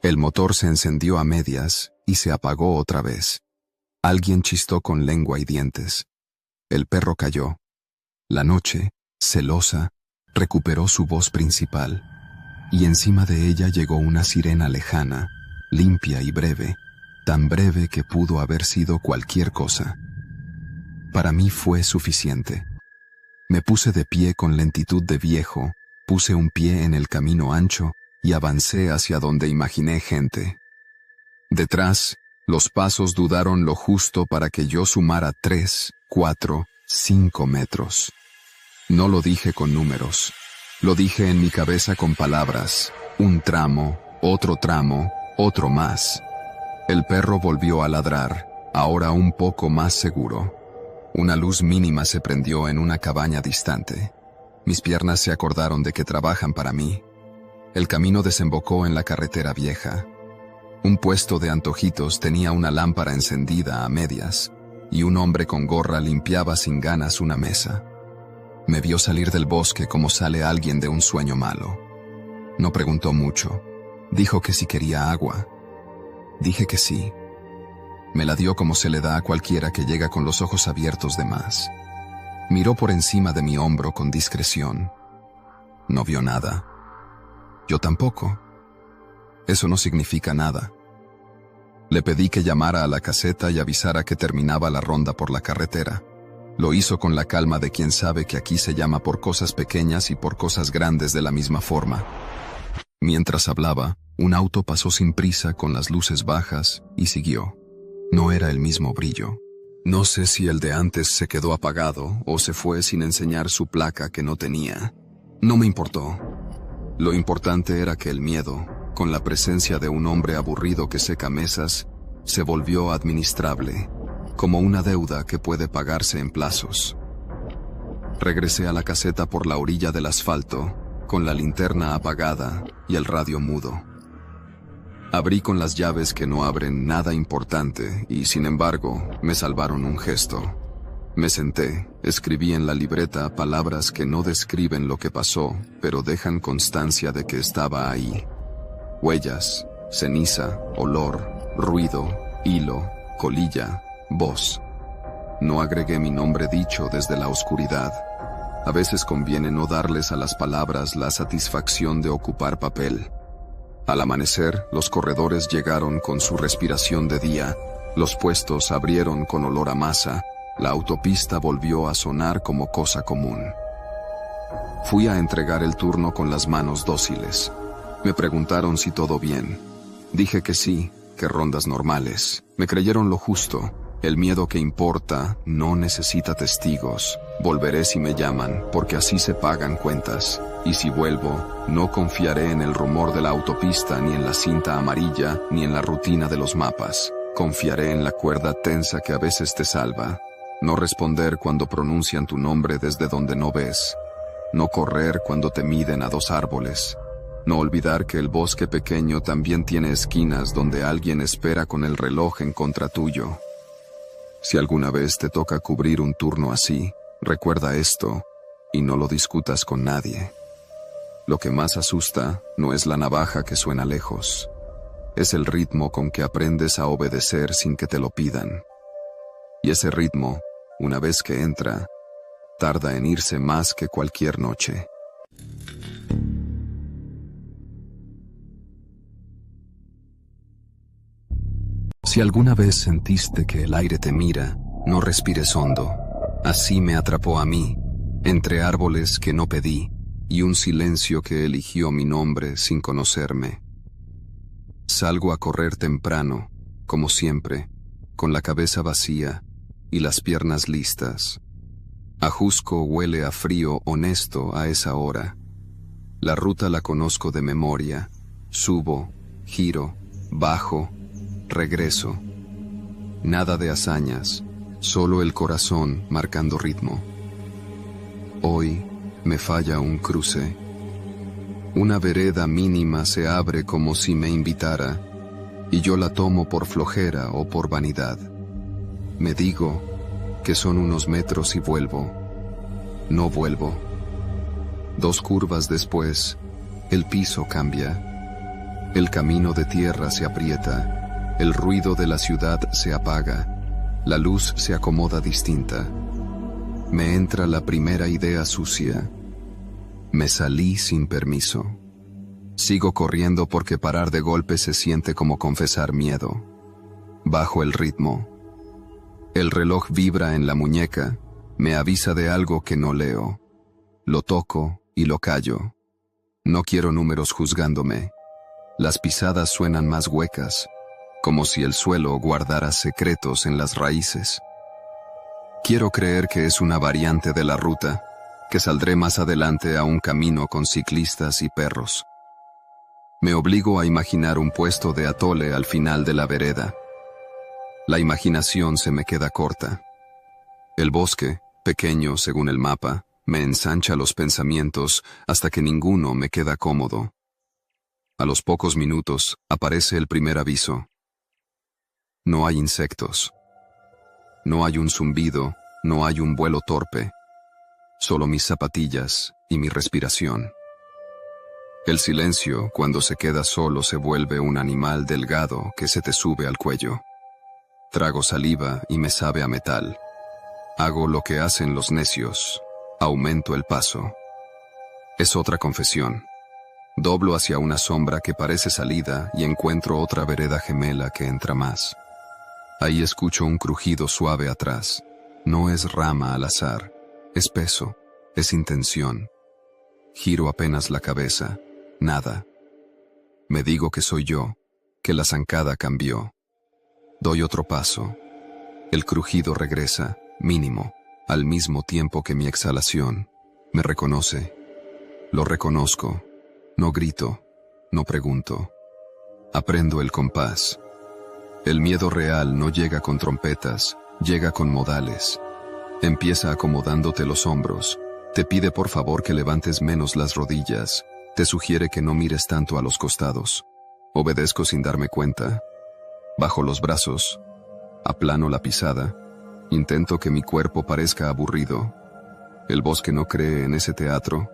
El motor se encendió a medias y se apagó otra vez. Alguien chistó con lengua y dientes. El perro cayó. La noche, celosa, recuperó su voz principal, y encima de ella llegó una sirena lejana, limpia y breve, tan breve que pudo haber sido cualquier cosa. Para mí fue suficiente. Me puse de pie con lentitud de viejo, puse un pie en el camino ancho y avancé hacia donde imaginé gente. Detrás, los pasos dudaron lo justo para que yo sumara 3, 4, 5 metros. No lo dije con números. Lo dije en mi cabeza con palabras. Un tramo, otro más. El perro volvió a ladrar, ahora un poco más seguro. Una luz mínima se prendió en una cabaña distante. Mis piernas se acordaron de que trabajan para mí. El camino desembocó en la carretera vieja. Un puesto de antojitos tenía una lámpara encendida a medias, y un hombre con gorra limpiaba sin ganas una mesa. Me vio salir del bosque como sale alguien de un sueño malo. No preguntó mucho. Dijo que si quería agua. Dije que sí. Me la dio como se le da a cualquiera que llega con los ojos abiertos de más. Miró por encima de mi hombro con discreción. No vio nada. Yo tampoco. Eso no significa nada. Le pedí que llamara a la caseta y avisara que terminaba la ronda por la carretera. Lo hizo con la calma de quien sabe que aquí se llama por cosas pequeñas y por cosas grandes de la misma forma. Mientras hablaba, un auto pasó sin prisa con las luces bajas y siguió. No era el mismo brillo. No sé si el de antes se quedó apagado o se fue sin enseñar su placa que no tenía. No me importó. Lo importante era que el miedo, con la presencia de un hombre aburrido que seca mesas, se volvió administrable, como una deuda que puede pagarse en plazos. Regresé a la caseta por la orilla del asfalto, con la linterna apagada y el radio mudo. Abrí con las llaves que no abren nada importante y, sin embargo, me salvaron un gesto. Me senté, escribí en la libreta palabras que no describen lo que pasó, pero dejan constancia de que estaba ahí. Huellas, ceniza, olor, ruido, hilo, colilla, voz. No agregué mi nombre dicho desde la oscuridad. A veces conviene no darles a las palabras la satisfacción de ocupar papel. Al amanecer, los corredores llegaron con su respiración de día, los puestos abrieron con olor a masa, la autopista volvió a sonar como cosa común. Fui a entregar el turno con las manos dóciles. Me preguntaron si todo bien. Dije que sí, que rondas normales. Me creyeron lo justo. El miedo que importa no necesita testigos. Volveré si me llaman, porque así se pagan cuentas. Y si vuelvo, no confiaré en el rumor de la autopista, ni en la cinta amarilla, ni en la rutina de los mapas. Confiaré en la cuerda tensa que a veces te salva. No responder cuando pronuncian tu nombre desde donde no ves. no correr cuando te miden a 2 árboles, no olvidar que el bosque pequeño también tiene esquinas donde alguien espera con el reloj en contra tuyo. Si alguna vez te toca cubrir un turno así, recuerda esto y no lo discutas con nadie. Lo que más asusta no es la navaja que suena lejos, es el ritmo con que aprendes a obedecer sin que te lo pidan. Y ese ritmo, una vez que entra, tarda en irse más que cualquier noche. Si alguna vez sentiste que el aire te mira, no respires hondo. Así me atrapó a mí, entre árboles que no pedí y un silencio que eligió mi nombre sin conocerme. Salgo a correr temprano, como siempre, con la cabeza vacía y las piernas listas. Ajusco huele a frío honesto a esa hora. La ruta la conozco de memoria. Subo, giro, bajo, regreso. Nada de hazañas, solo el corazón marcando ritmo. Hoy me falla un cruce. Una vereda mínima se abre como si me invitara, y yo la tomo por flojera o por vanidad. Me digo que son unos metros y vuelvo. No vuelvo. 2 curvas después, el piso cambia. El camino de tierra se aprieta. El ruido de la ciudad se apaga. La luz se acomoda distinta. Me entra la primera idea sucia. Me salí sin permiso. Sigo corriendo porque parar de golpe se siente como confesar miedo. Bajo el ritmo. El reloj vibra en la muñeca, me avisa de algo que no leo. Lo toco y lo callo. No quiero números juzgándome. Las pisadas suenan más huecas, como si el suelo guardara secretos en las raíces. Quiero creer que es una variante de la ruta, que saldré más adelante a un camino con ciclistas y perros. Me obligo a imaginar un puesto de atole al final de la vereda. La imaginación se me queda corta. El bosque, pequeño según el mapa, me ensancha los pensamientos hasta que ninguno me queda cómodo. A los pocos minutos aparece el primer aviso. No hay insectos. No hay un zumbido, no hay un vuelo torpe. Solo mis zapatillas y mi respiración. El silencio, cuando se queda solo, se vuelve un animal delgado que se te sube al cuello. Trago saliva y me sabe a metal. Hago lo que hacen los necios. Aumento el paso. Es otra confesión. Doblo hacia una sombra que parece salida y encuentro otra vereda gemela que entra más. Ahí escucho un crujido suave atrás. No es rama al azar. Es peso. Es intención. Giro apenas la cabeza. Nada. Me digo que soy yo, que la zancada cambió. Doy otro paso. El crujido regresa, mínimo, al mismo tiempo que mi exhalación. Me reconoce. Lo reconozco. No grito, no pregunto. Aprendo el compás. El miedo real no llega con trompetas, llega con modales. Empieza acomodándote los hombros. Te pide por favor que levantes menos las rodillas. Te sugiere que no mires tanto a los costados. Obedezco sin darme cuenta. Bajo los brazos. Aplano la pisada. Intento que mi cuerpo parezca aburrido. El bosque no cree en ese teatro.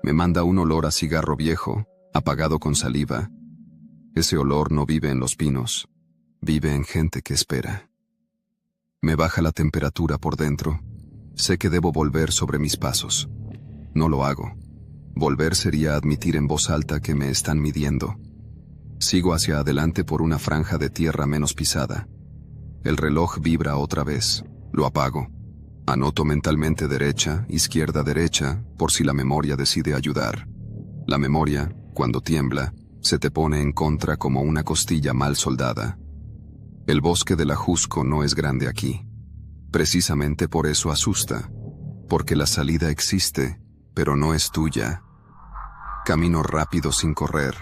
Me manda un olor a cigarro viejo, apagado con saliva. Ese olor no vive en los pinos. Vive en gente que espera. Me baja la temperatura por dentro. Sé que debo volver sobre mis pasos. No lo hago. Volver sería admitir en voz alta que me están midiendo. Sigo hacia adelante por una franja de tierra menos pisada. El reloj vibra otra vez. Lo apago. Anoto mentalmente derecha, izquierda, derecha, por si la memoria decide ayudar. La memoria, cuando tiembla, se te pone en contra como una costilla mal soldada. El bosque del Ajusco no es grande aquí. Precisamente por eso asusta, porque la salida existe, pero no es tuya. Camino rápido sin correr.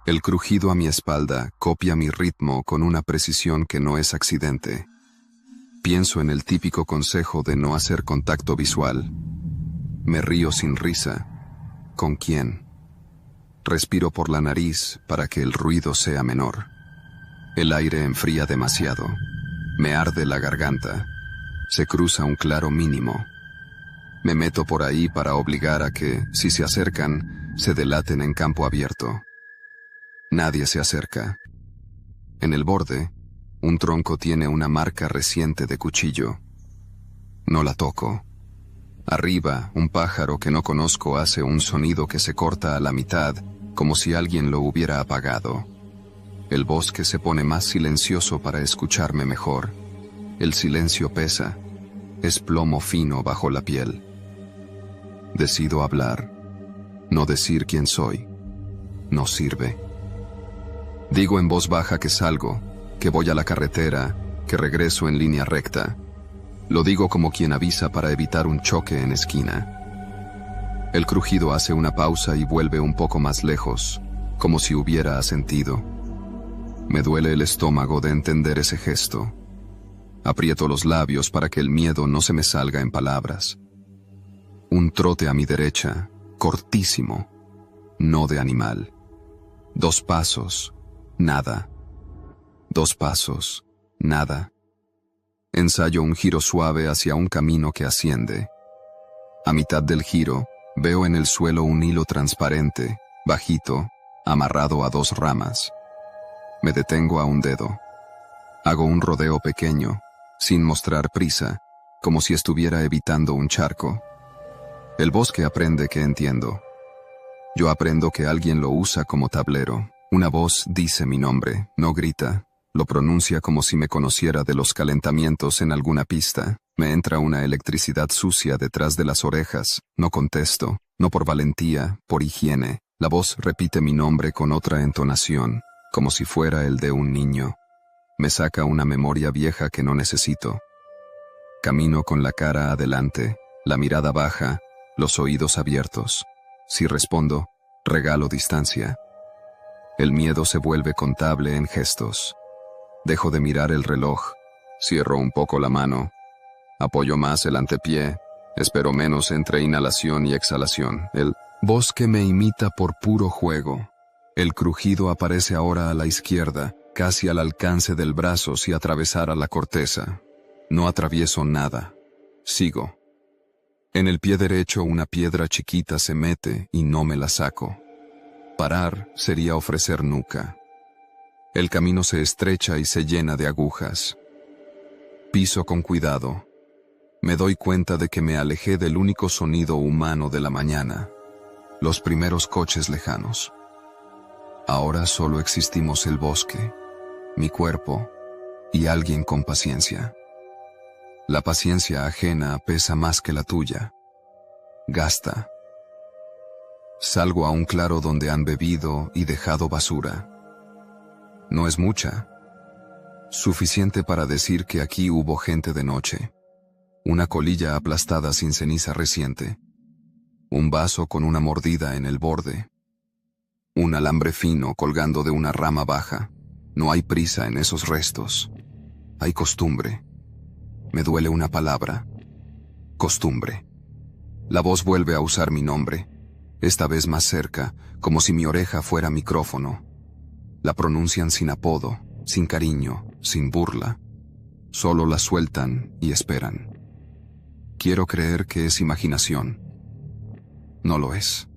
El crujido a mi espalda copia mi ritmo con una precisión que no es accidente. Pienso en el típico consejo de no hacer contacto visual. Me río sin risa. ¿Con quién? Respiro por la nariz para que el ruido sea menor. El aire enfría demasiado. Me arde la garganta. Se cruza un claro mínimo. Me meto por ahí para obligar a que, si se acercan, se delaten en campo abierto. Nadie se acerca. En el borde, un tronco tiene una marca reciente de cuchillo. No la toco. Arriba, un pájaro que no conozco hace un sonido que se corta a la mitad, como si alguien lo hubiera apagado. El bosque se pone más silencioso para escucharme mejor. El silencio pesa. Es plomo fino bajo la piel. Decido hablar. No decir quién soy. No sirve. Digo en voz baja que salgo, que voy a la carretera, que regreso en línea recta. Lo digo como quien avisa para evitar un choque en esquina. El crujido hace una pausa y vuelve un poco más lejos, como si hubiera asentido. Me duele el estómago de entender ese gesto. Aprieto los labios para que el miedo no se me salga en palabras. Un trote a mi derecha, cortísimo, no de animal. 2 pasos, nada. 2 pasos, nada. Ensayo un giro suave hacia un camino que asciende. A mitad del giro, veo en el suelo un hilo transparente, bajito, amarrado a 2 ramas. Me detengo a un dedo. Hago un rodeo pequeño, sin mostrar prisa, como si estuviera evitando un charco. El bosque aprende que entiendo. Yo aprendo que alguien lo usa como tablero. Una voz dice mi nombre, no grita. Lo pronuncia como si me conociera de los calentamientos en alguna pista. Me entra una electricidad sucia detrás de las orejas. No contesto, no por valentía, por higiene. La voz repite mi nombre con otra entonación, como si fuera el de un niño. Me saca una memoria vieja que no necesito. Camino con la cara adelante, la mirada baja, los oídos abiertos. Si respondo, regalo distancia. El miedo se vuelve contable en gestos. Dejo de mirar el reloj, cierro un poco la mano, apoyo más el antepié, espero menos entre inhalación y exhalación. El bosque me imita por puro juego. El crujido aparece ahora a la izquierda, casi al alcance del brazo si atravesara la corteza. No atravieso nada. Sigo. En el pie derecho una piedra chiquita se mete y no me la saco. Parar sería ofrecer nuca. El camino se estrecha y se llena de agujas. Piso con cuidado. Me doy cuenta de que me alejé del único sonido humano de la mañana. Los primeros coches lejanos. Ahora solo existimos el bosque, mi cuerpo y alguien con paciencia. La paciencia ajena pesa más que la tuya. Gasta. Salgo a un claro donde han bebido y dejado basura. No es mucha. Suficiente para decir que aquí hubo gente de noche. Una colilla aplastada sin ceniza reciente. Un vaso con una mordida en el borde. Un alambre fino colgando de una rama baja. No hay prisa en esos restos. Hay costumbre. Me duele una palabra. Costumbre. La voz vuelve a usar mi nombre, esta vez más cerca, como si mi oreja fuera micrófono. La pronuncian sin apodo, sin cariño, sin burla. Solo la sueltan y esperan. Quiero creer que es imaginación. No lo es.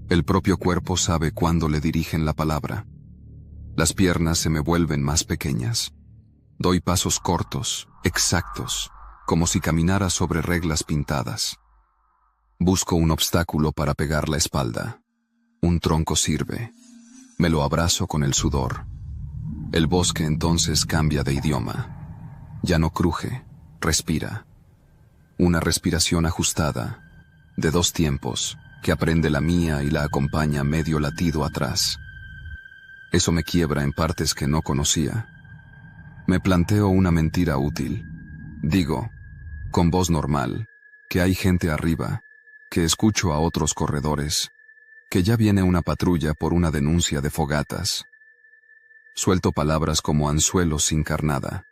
El propio cuerpo sabe cuándo le dirigen la palabra. Las piernas se me vuelven más pequeñas. Doy pasos cortos, exactos, como si caminara sobre reglas pintadas. Busco un obstáculo para pegar la espalda. Un tronco sirve. Me lo abrazo con el sudor. El bosque entonces cambia de idioma. Ya no cruje, respira. Una respiración ajustada, de 2 tiempos, que aprende la mía y la acompaña medio latido atrás. Eso me quiebra en partes que no conocía. Me planteo una mentira útil. Digo, con voz normal, que hay gente arriba, que escucho a otros corredores, que ya viene una patrulla por una denuncia de fogatas. Suelto palabras como anzuelos sin carnada.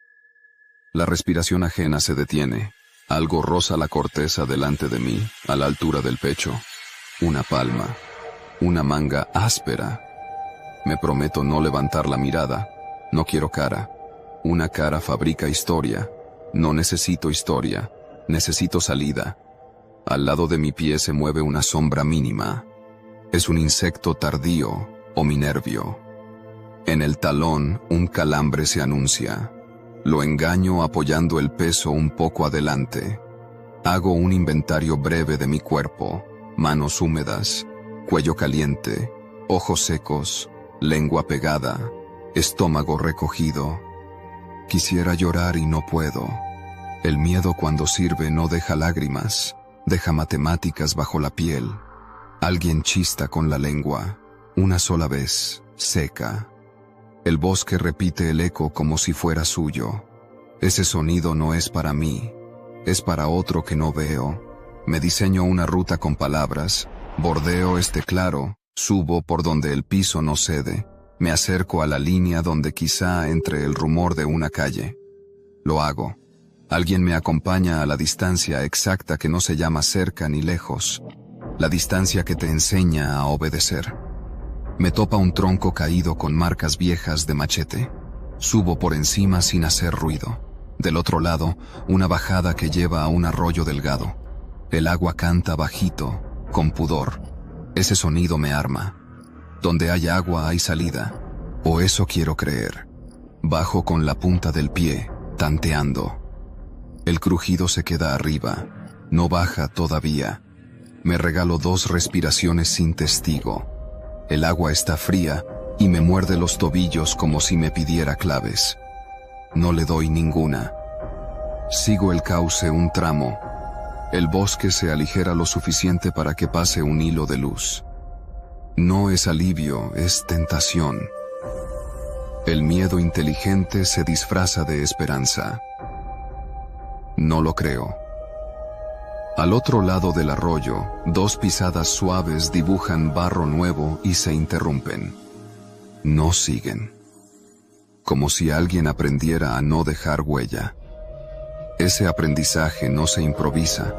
La respiración ajena se detiene. Algo roza la corteza delante de mí, a la altura del pecho. Una palma, una manga áspera. Me prometo no levantar la mirada. No quiero cara. Una cara fabrica historia. No necesito historia. Necesito salida. Al lado de mi pie se mueve una sombra mínima. Es un insecto tardío o mi nervio. En el talón, un calambre se anuncia. Lo engaño apoyando el peso un poco adelante. Hago un inventario breve de mi cuerpo. Manos húmedas, cuello caliente, ojos secos, lengua pegada, estómago recogido. Quisiera llorar y no puedo. El miedo cuando sirve no deja lágrimas, deja matemáticas bajo la piel. Alguien chista con la lengua, una sola vez, seca. El bosque repite el eco como si fuera suyo. Ese sonido no es para mí, es para otro que no veo. Me diseño una ruta con palabras, bordeo este claro, subo por donde el piso no cede, me acerco a la línea donde quizá entre el rumor de una calle. Lo hago. Alguien me acompaña a la distancia exacta que no se llama cerca ni lejos, la distancia que te enseña a obedecer. Me topa un tronco caído con marcas viejas de machete. Subo por encima sin hacer ruido. Del otro lado, una bajada que lleva a un arroyo delgado. El agua canta bajito, con pudor. Ese sonido me arma. Donde hay agua hay salida. O eso quiero creer. Bajo con la punta del pie, tanteando. El crujido se queda arriba. No baja todavía. Me regalo 2 respiraciones sin testigo. El agua está fría y me muerde los tobillos como si me pidiera claves. No le doy ninguna. Sigo el cauce un tramo. El bosque se aligera lo suficiente para que pase un hilo de luz. No es alivio, es tentación. El miedo inteligente se disfraza de esperanza. No lo creo. Al otro lado del arroyo, 2 pisadas suaves dibujan barro nuevo y se interrumpen. No siguen. Como si alguien aprendiera a no dejar huella. Ese aprendizaje no se improvisa.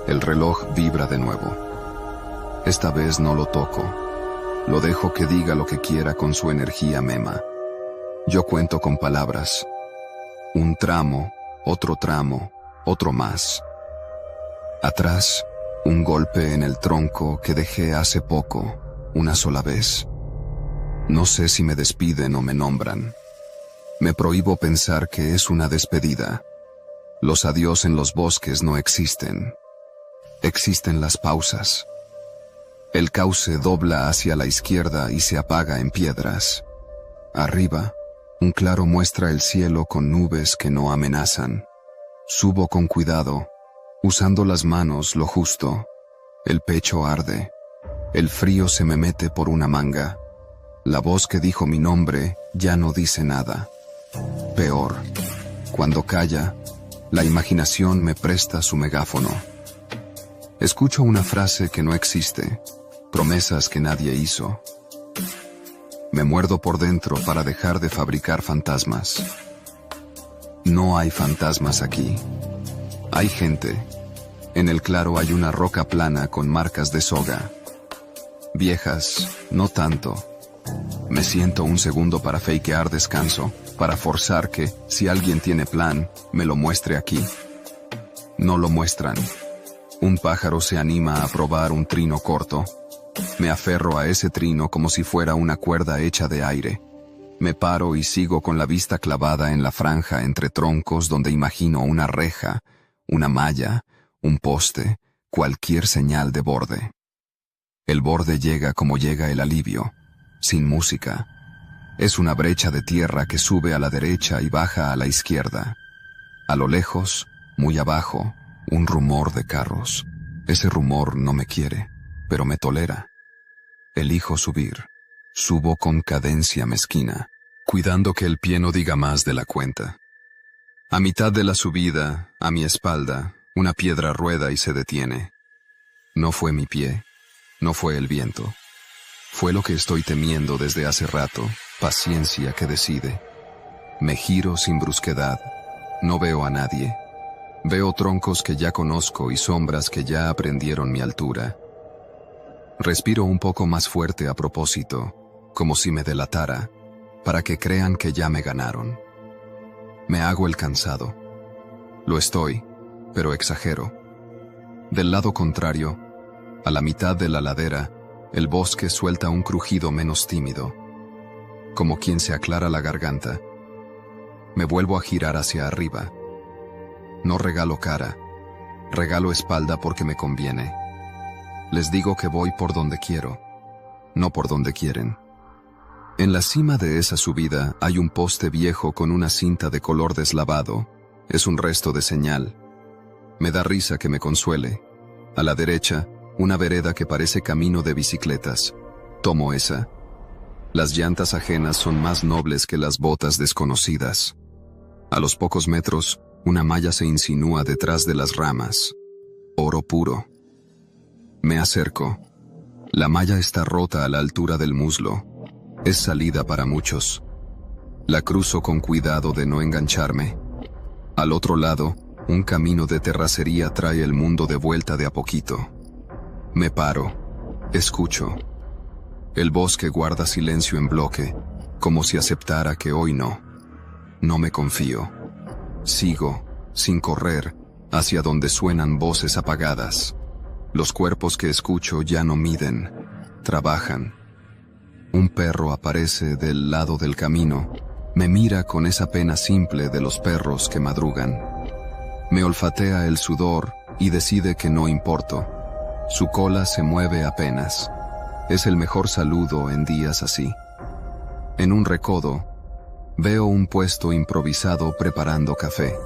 El reloj vibra de nuevo. Esta vez no lo toco. Lo dejo que diga lo que quiera con su energía mema. Yo cuento con palabras. Un tramo, otro más. Atrás, un golpe en el tronco que dejé hace poco, una sola vez. No sé si me despiden o me nombran. Me prohíbo pensar que es una despedida. Los adiós en los bosques no existen. Existen las pausas. El cauce dobla hacia la izquierda y se apaga en piedras. Arriba, un claro muestra el cielo con nubes que no amenazan. Subo con cuidado, usando las manos lo justo. El pecho arde. El frío se me mete por una manga. La voz que dijo mi nombre ya no dice nada. Peor, cuando calla, la imaginación me presta su megáfono. Escucho una frase que no existe, promesas que nadie hizo. Me muerdo por dentro para dejar de fabricar fantasmas. No hay fantasmas aquí. Hay gente. En el claro hay una roca plana con marcas de soga. Viejas, no tanto. Me siento un segundo para fakear descanso, para forzar que, si alguien tiene plan, me lo muestre aquí. No lo muestran. Un pájaro se anima a probar un trino corto. Me aferro a ese trino como si fuera una cuerda hecha de aire. Me paro y sigo con la vista clavada en la franja entre troncos donde imagino una reja, una malla, un poste, cualquier señal de borde. El borde llega como llega el alivio, sin música. Es una brecha de tierra que sube a la derecha y baja a la izquierda. A lo lejos, muy abajo, un rumor de carros. Ese rumor no me quiere, pero me tolera. Elijo subir. Subo con cadencia mezquina, cuidando que el pie no diga más de la cuenta. A mitad de la subida, a mi espalda, una piedra rueda y se detiene. No fue mi pie, no fue el viento. Fue lo que estoy temiendo desde hace rato, paciencia que decide. Me giro sin brusquedad, no veo a nadie. Veo troncos que ya conozco y sombras que ya aprendieron mi altura. Respiro un poco más fuerte a propósito, como si me delatara, para que crean que ya me ganaron. Me hago el cansado. Lo estoy, pero exagero. Del lado contrario, a la mitad de la ladera, el bosque suelta un crujido menos tímido, como quien se aclara la garganta. Me vuelvo a girar hacia arriba. No regalo cara, regalo espalda porque me conviene. Les digo que voy por donde quiero, no por donde quieren. En la cima de esa subida hay un poste viejo con una cinta de color deslavado. Es un resto de señal. Me da risa que me consuele. A la derecha, una vereda que parece camino de bicicletas. Tomo esa. Las llantas ajenas son más nobles que las botas desconocidas. A los pocos metros, una malla se insinúa detrás de las ramas. Oro puro. Me acerco. La malla está rota a la altura del muslo. Es salida para muchos. La cruzo con cuidado de no engancharme. Al otro lado, un camino de terracería trae el mundo de vuelta de a poquito. Me paro. Escucho. El bosque guarda silencio en bloque, como si aceptara que hoy no. No me confío. Sigo, sin correr, hacia donde suenan voces apagadas. Los cuerpos que escucho ya no miden, trabajan. Un perro aparece del lado del camino, me mira con esa pena simple de los perros que madrugan. Me olfatea el sudor y decide que no importo. Su cola se mueve apenas. Es el mejor saludo en días así. En un recodo, veo un puesto improvisado preparando café.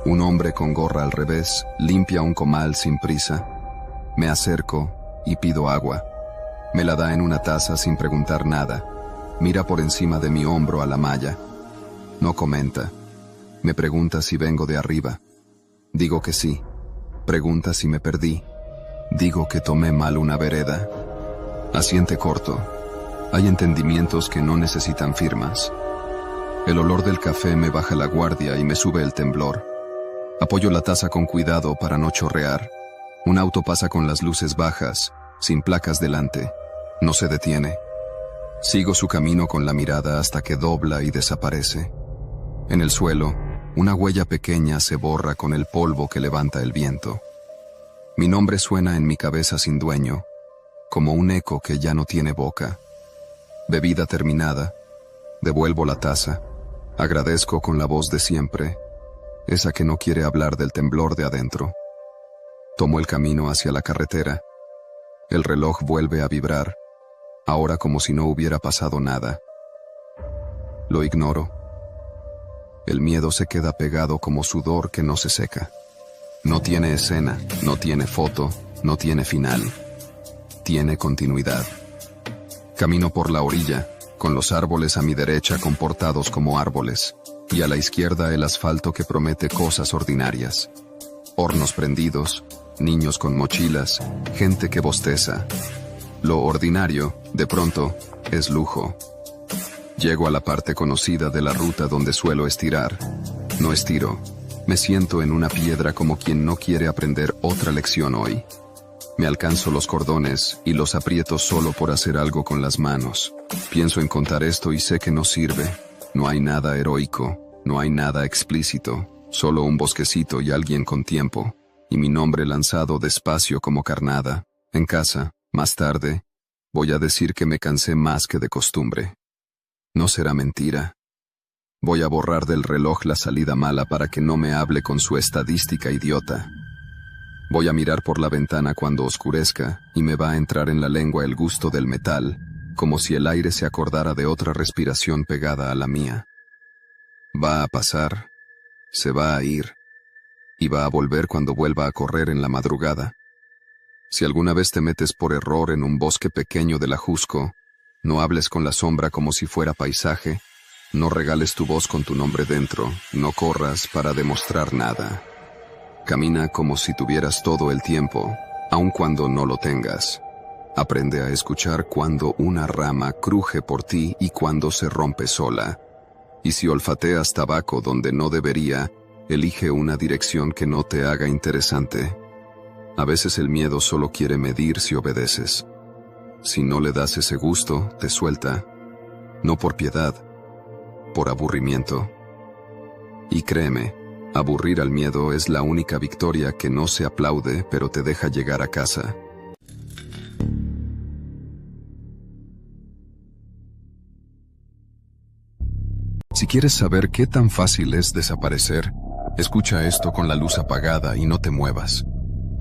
Un hombre con gorra al revés limpia un comal sin prisa. Me acerco y pido agua. Me la da en una taza sin preguntar nada. Mira por encima de mi hombro a la malla. No comenta. Me pregunta si vengo de arriba. Digo que sí. Pregunta si me perdí. Digo que tomé mal una vereda. Asiente corto. Hay entendimientos que no necesitan firmas. El olor del café me baja la guardia y me sube el temblor. Apoyo la taza con cuidado para no chorrear. Un auto pasa con las luces bajas, sin placas delante. No se detiene. Sigo su camino con la mirada hasta que dobla y desaparece. En el suelo, una huella pequeña se borra con el polvo que levanta el viento. Mi nombre suena en mi cabeza sin dueño, como un eco que ya no tiene boca. Bebida terminada. Devuelvo la taza. Agradezco con la voz de siempre, esa que no quiere hablar del temblor de adentro. Tomo el camino hacia la carretera. El reloj vuelve a vibrar, ahora como si no hubiera pasado nada. Lo ignoro. El miedo se queda pegado como sudor que no se seca. No tiene escena, no tiene foto, no tiene final. Tiene continuidad. Camino por la orilla, con los árboles a mi derecha comportados como árboles, y a la izquierda el asfalto que promete cosas ordinarias. Hornos prendidos, niños con mochilas, gente que bosteza. Lo ordinario, de pronto, es lujo. Llego a la parte conocida de la ruta donde suelo estirar. No estiro. Me siento en una piedra como quien no quiere aprender otra lección hoy. Me alcanzo los cordones y los aprieto solo por hacer algo con las manos. Pienso en contar esto y sé que no sirve. No hay nada heroico, no hay nada explícito, solo un bosquecito y alguien con tiempo. Y mi nombre lanzado despacio como carnada. En casa, más tarde, voy a decir que me cansé más que de costumbre. No será mentira. Voy a borrar del reloj la salida mala para que no me hable con su estadística idiota. Voy a mirar por la ventana cuando oscurezca y me va a entrar en la lengua el gusto del metal, como si el aire se acordara de otra respiración pegada a la mía. Va a pasar, se va a ir, y va a volver cuando vuelva a correr en la madrugada. Si alguna vez te metes por error en un bosque pequeño del Ajusco, no hables con la sombra como si fuera paisaje, no regales tu voz con tu nombre dentro, no corras para demostrar nada. Camina como si tuvieras todo el tiempo, aun cuando no lo tengas. Aprende a escuchar cuando una rama cruje por ti y cuando se rompe sola. Y si olfateas tabaco donde no debería, Elige una dirección que no te haga interesante. A veces el miedo solo quiere medir si obedeces. Si no le das ese gusto, te suelta. No por piedad, por aburrimiento. Y créeme, aburrir al miedo es la única victoria que no se aplaude, pero te deja llegar a casa. Si quieres saber qué tan fácil es desaparecer, escucha esto con la luz apagada y no te muevas.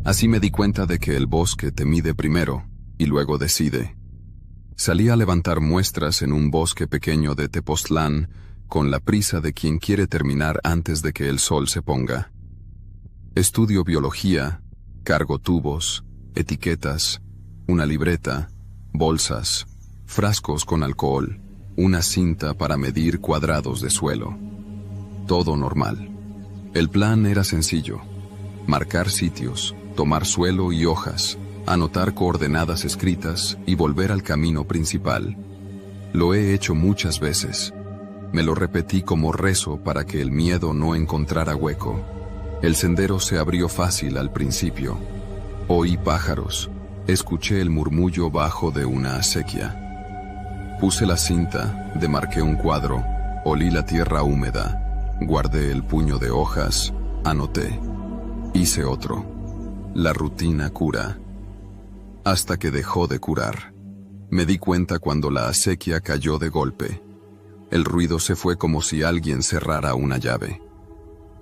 Así me di cuenta de que el bosque te mide primero y luego decide. Salí a levantar muestras en un bosque pequeño de Tepoztlán con la prisa de quien quiere terminar antes de que el sol se ponga. Estudio biología, cargo tubos, etiquetas, una libreta, bolsas, frascos con alcohol, una cinta para medir cuadrados de suelo. Todo normal. El plan era sencillo: marcar sitios, tomar suelo y hojas, anotar coordenadas escritas y volver al camino principal. Lo he hecho muchas veces. Me lo repetí como rezo para que el miedo no encontrara hueco. El sendero se abrió fácil al principio. Oí pájaros, escuché el murmullo bajo de una acequia. Puse la cinta, demarqué un cuadro, olí la tierra húmeda, guardé el puño de hojas, anoté. Hice otro. La rutina cura. Hasta que dejó de curar. Me di cuenta cuando la acequia cayó de golpe. El ruido se fue como si alguien cerrara una llave.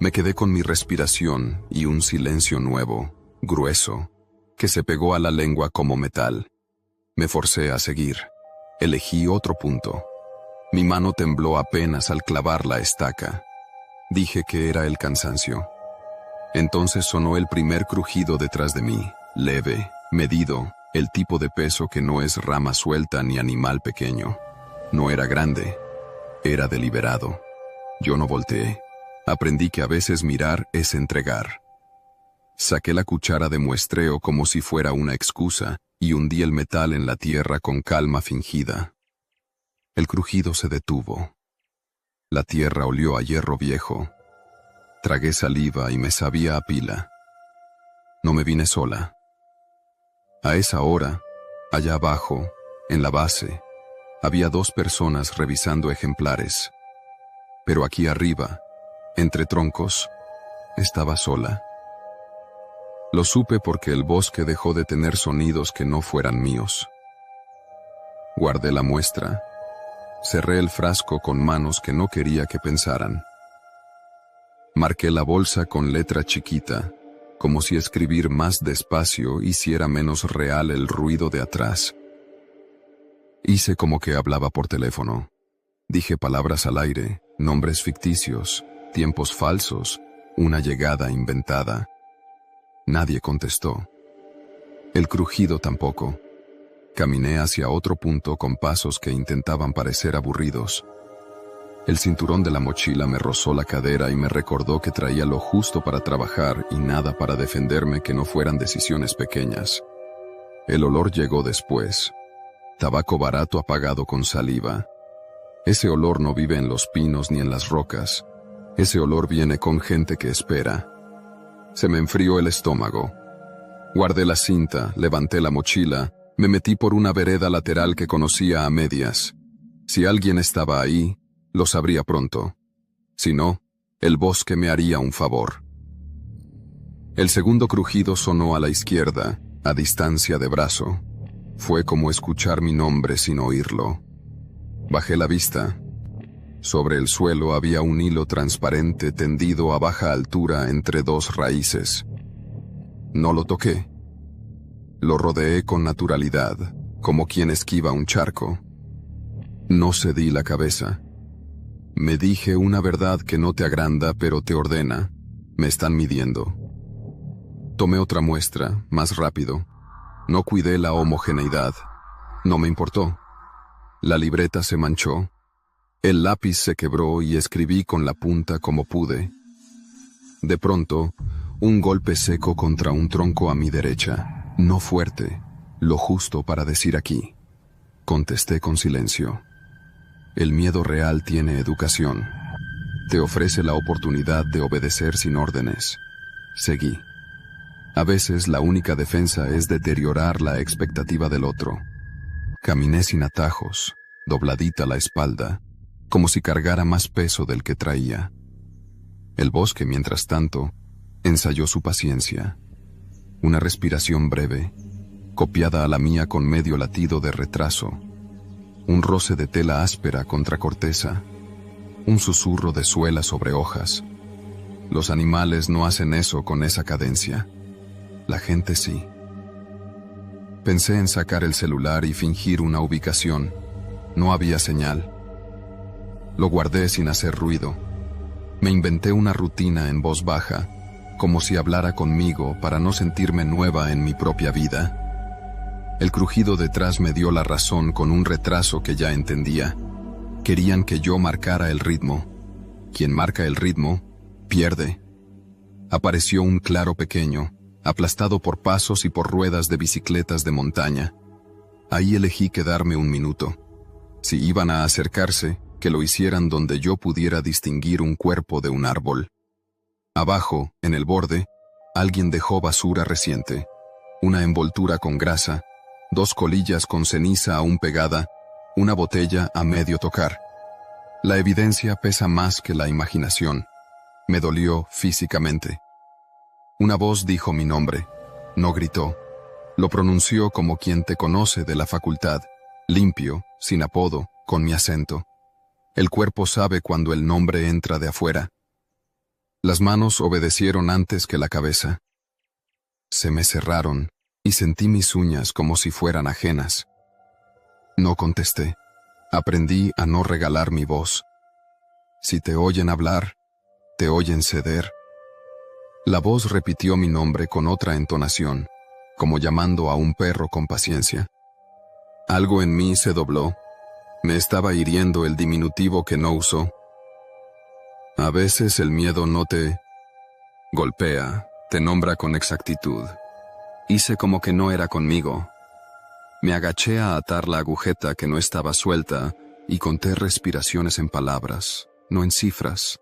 Me quedé con mi respiración y un silencio nuevo, grueso, que se pegó a la lengua como metal. Me forcé a seguir. Elegí otro punto. Mi mano tembló apenas al clavar la estaca. Dije que era el cansancio. Entonces sonó el primer crujido detrás de mí, leve, medido, el tipo de peso que no es rama suelta ni animal pequeño. No era grande, era deliberado. Yo no volteé. Aprendí que a veces mirar es entregar. Saqué la cuchara de muestreo como si fuera una excusa y hundí el metal en la tierra con calma fingida. El crujido se detuvo. La tierra olió a hierro viejo. Tragué saliva y me sabía a pila. No me vine sola. A esa hora, allá abajo, en la base, había 2 personas revisando ejemplares. Pero aquí arriba, entre troncos, estaba sola. Lo supe porque el bosque dejó de tener sonidos que no fueran míos. Guardé la muestra. Cerré el frasco con manos que no quería que pensaran. Marqué la bolsa con letra chiquita, como si escribir más despacio hiciera menos real el ruido de atrás. Hice como que hablaba por teléfono. Dije palabras al aire, nombres ficticios, tiempos falsos, una llegada inventada. Nadie contestó. El crujido tampoco. Caminé hacia otro punto con pasos que intentaban parecer aburridos. El cinturón de la mochila me rozó la cadera y me recordó que traía lo justo para trabajar y nada para defenderme que no fueran decisiones pequeñas. El olor llegó después. Tabaco barato apagado con saliva. Ese olor no vive en los pinos ni en las rocas. Ese olor viene con gente que espera. Se me enfrió el estómago. Guardé la cinta, levanté la mochila, me metí por una vereda lateral que conocía a medias. Si alguien estaba ahí, lo sabría pronto. Si no, el bosque me haría un favor. El segundo crujido sonó a la izquierda, a distancia de brazo. Fue como escuchar mi nombre sin oírlo. Bajé la vista. Sobre el suelo había un hilo transparente tendido a baja altura entre 2 raíces. No lo toqué. Lo rodeé con naturalidad, como quien esquiva un charco. No cedí la cabeza. Me dije una verdad que no te agranda pero te ordena. Me están midiendo. Tomé otra muestra, más rápido. No cuidé la homogeneidad. No me importó. La libreta se manchó. El lápiz se quebró y escribí con la punta como pude. De pronto, un golpe seco contra un tronco a mi derecha. No fuerte, lo justo para decir aquí. Contesté con silencio. El miedo real tiene educación. te ofrece la oportunidad de obedecer sin órdenes. Seguí. A veces la única defensa es deteriorar la expectativa del otro. Caminé sin atajos, dobladita la espalda, como si cargara más peso del que traía. El bosque, mientras tanto, ensayó su paciencia. Una respiración breve, copiada a la mía con medio latido de retraso. Un roce de tela áspera contra corteza. Un susurro de suela sobre hojas. Los animales no hacen eso con esa cadencia. La gente sí. Pensé en sacar el celular y fingir una ubicación. No había señal. Lo guardé sin hacer ruido. Me inventé una rutina en voz baja, como si hablara conmigo para no sentirme nueva en mi propia vida. El crujido detrás me dio la razón con un retraso que ya entendía. Querían que yo marcara el ritmo. Quien marca el ritmo, pierde. Apareció un claro pequeño, aplastado por pasos y por ruedas de bicicletas de montaña. Ahí elegí quedarme un minuto. Si iban a acercarse, que lo hicieran donde yo pudiera distinguir un cuerpo de un árbol. Abajo, en el borde, alguien dejó basura reciente, una envoltura con grasa, 2 colillas con ceniza aún pegada, una botella a medio tocar. La evidencia pesa más que la imaginación. Me dolió físicamente. Una voz dijo mi nombre. No gritó. Lo pronunció como quien te conoce de la facultad, limpio, sin apodo, con mi acento. El cuerpo sabe cuando el nombre entra de afuera. Las manos obedecieron antes que la cabeza. Se me cerraron y sentí mis uñas como si fueran ajenas. No contesté. Aprendí a no regalar mi voz. Si te oyen hablar, te oyen ceder. La voz repitió mi nombre con otra entonación, como llamando a un perro con paciencia. Algo en mí se dobló. Me estaba hiriendo el diminutivo que no usó. A veces el miedo no te golpea, te nombra con exactitud. Hice como que no era conmigo. Me agaché a atar la agujeta que no estaba suelta y conté respiraciones en palabras, no en cifras.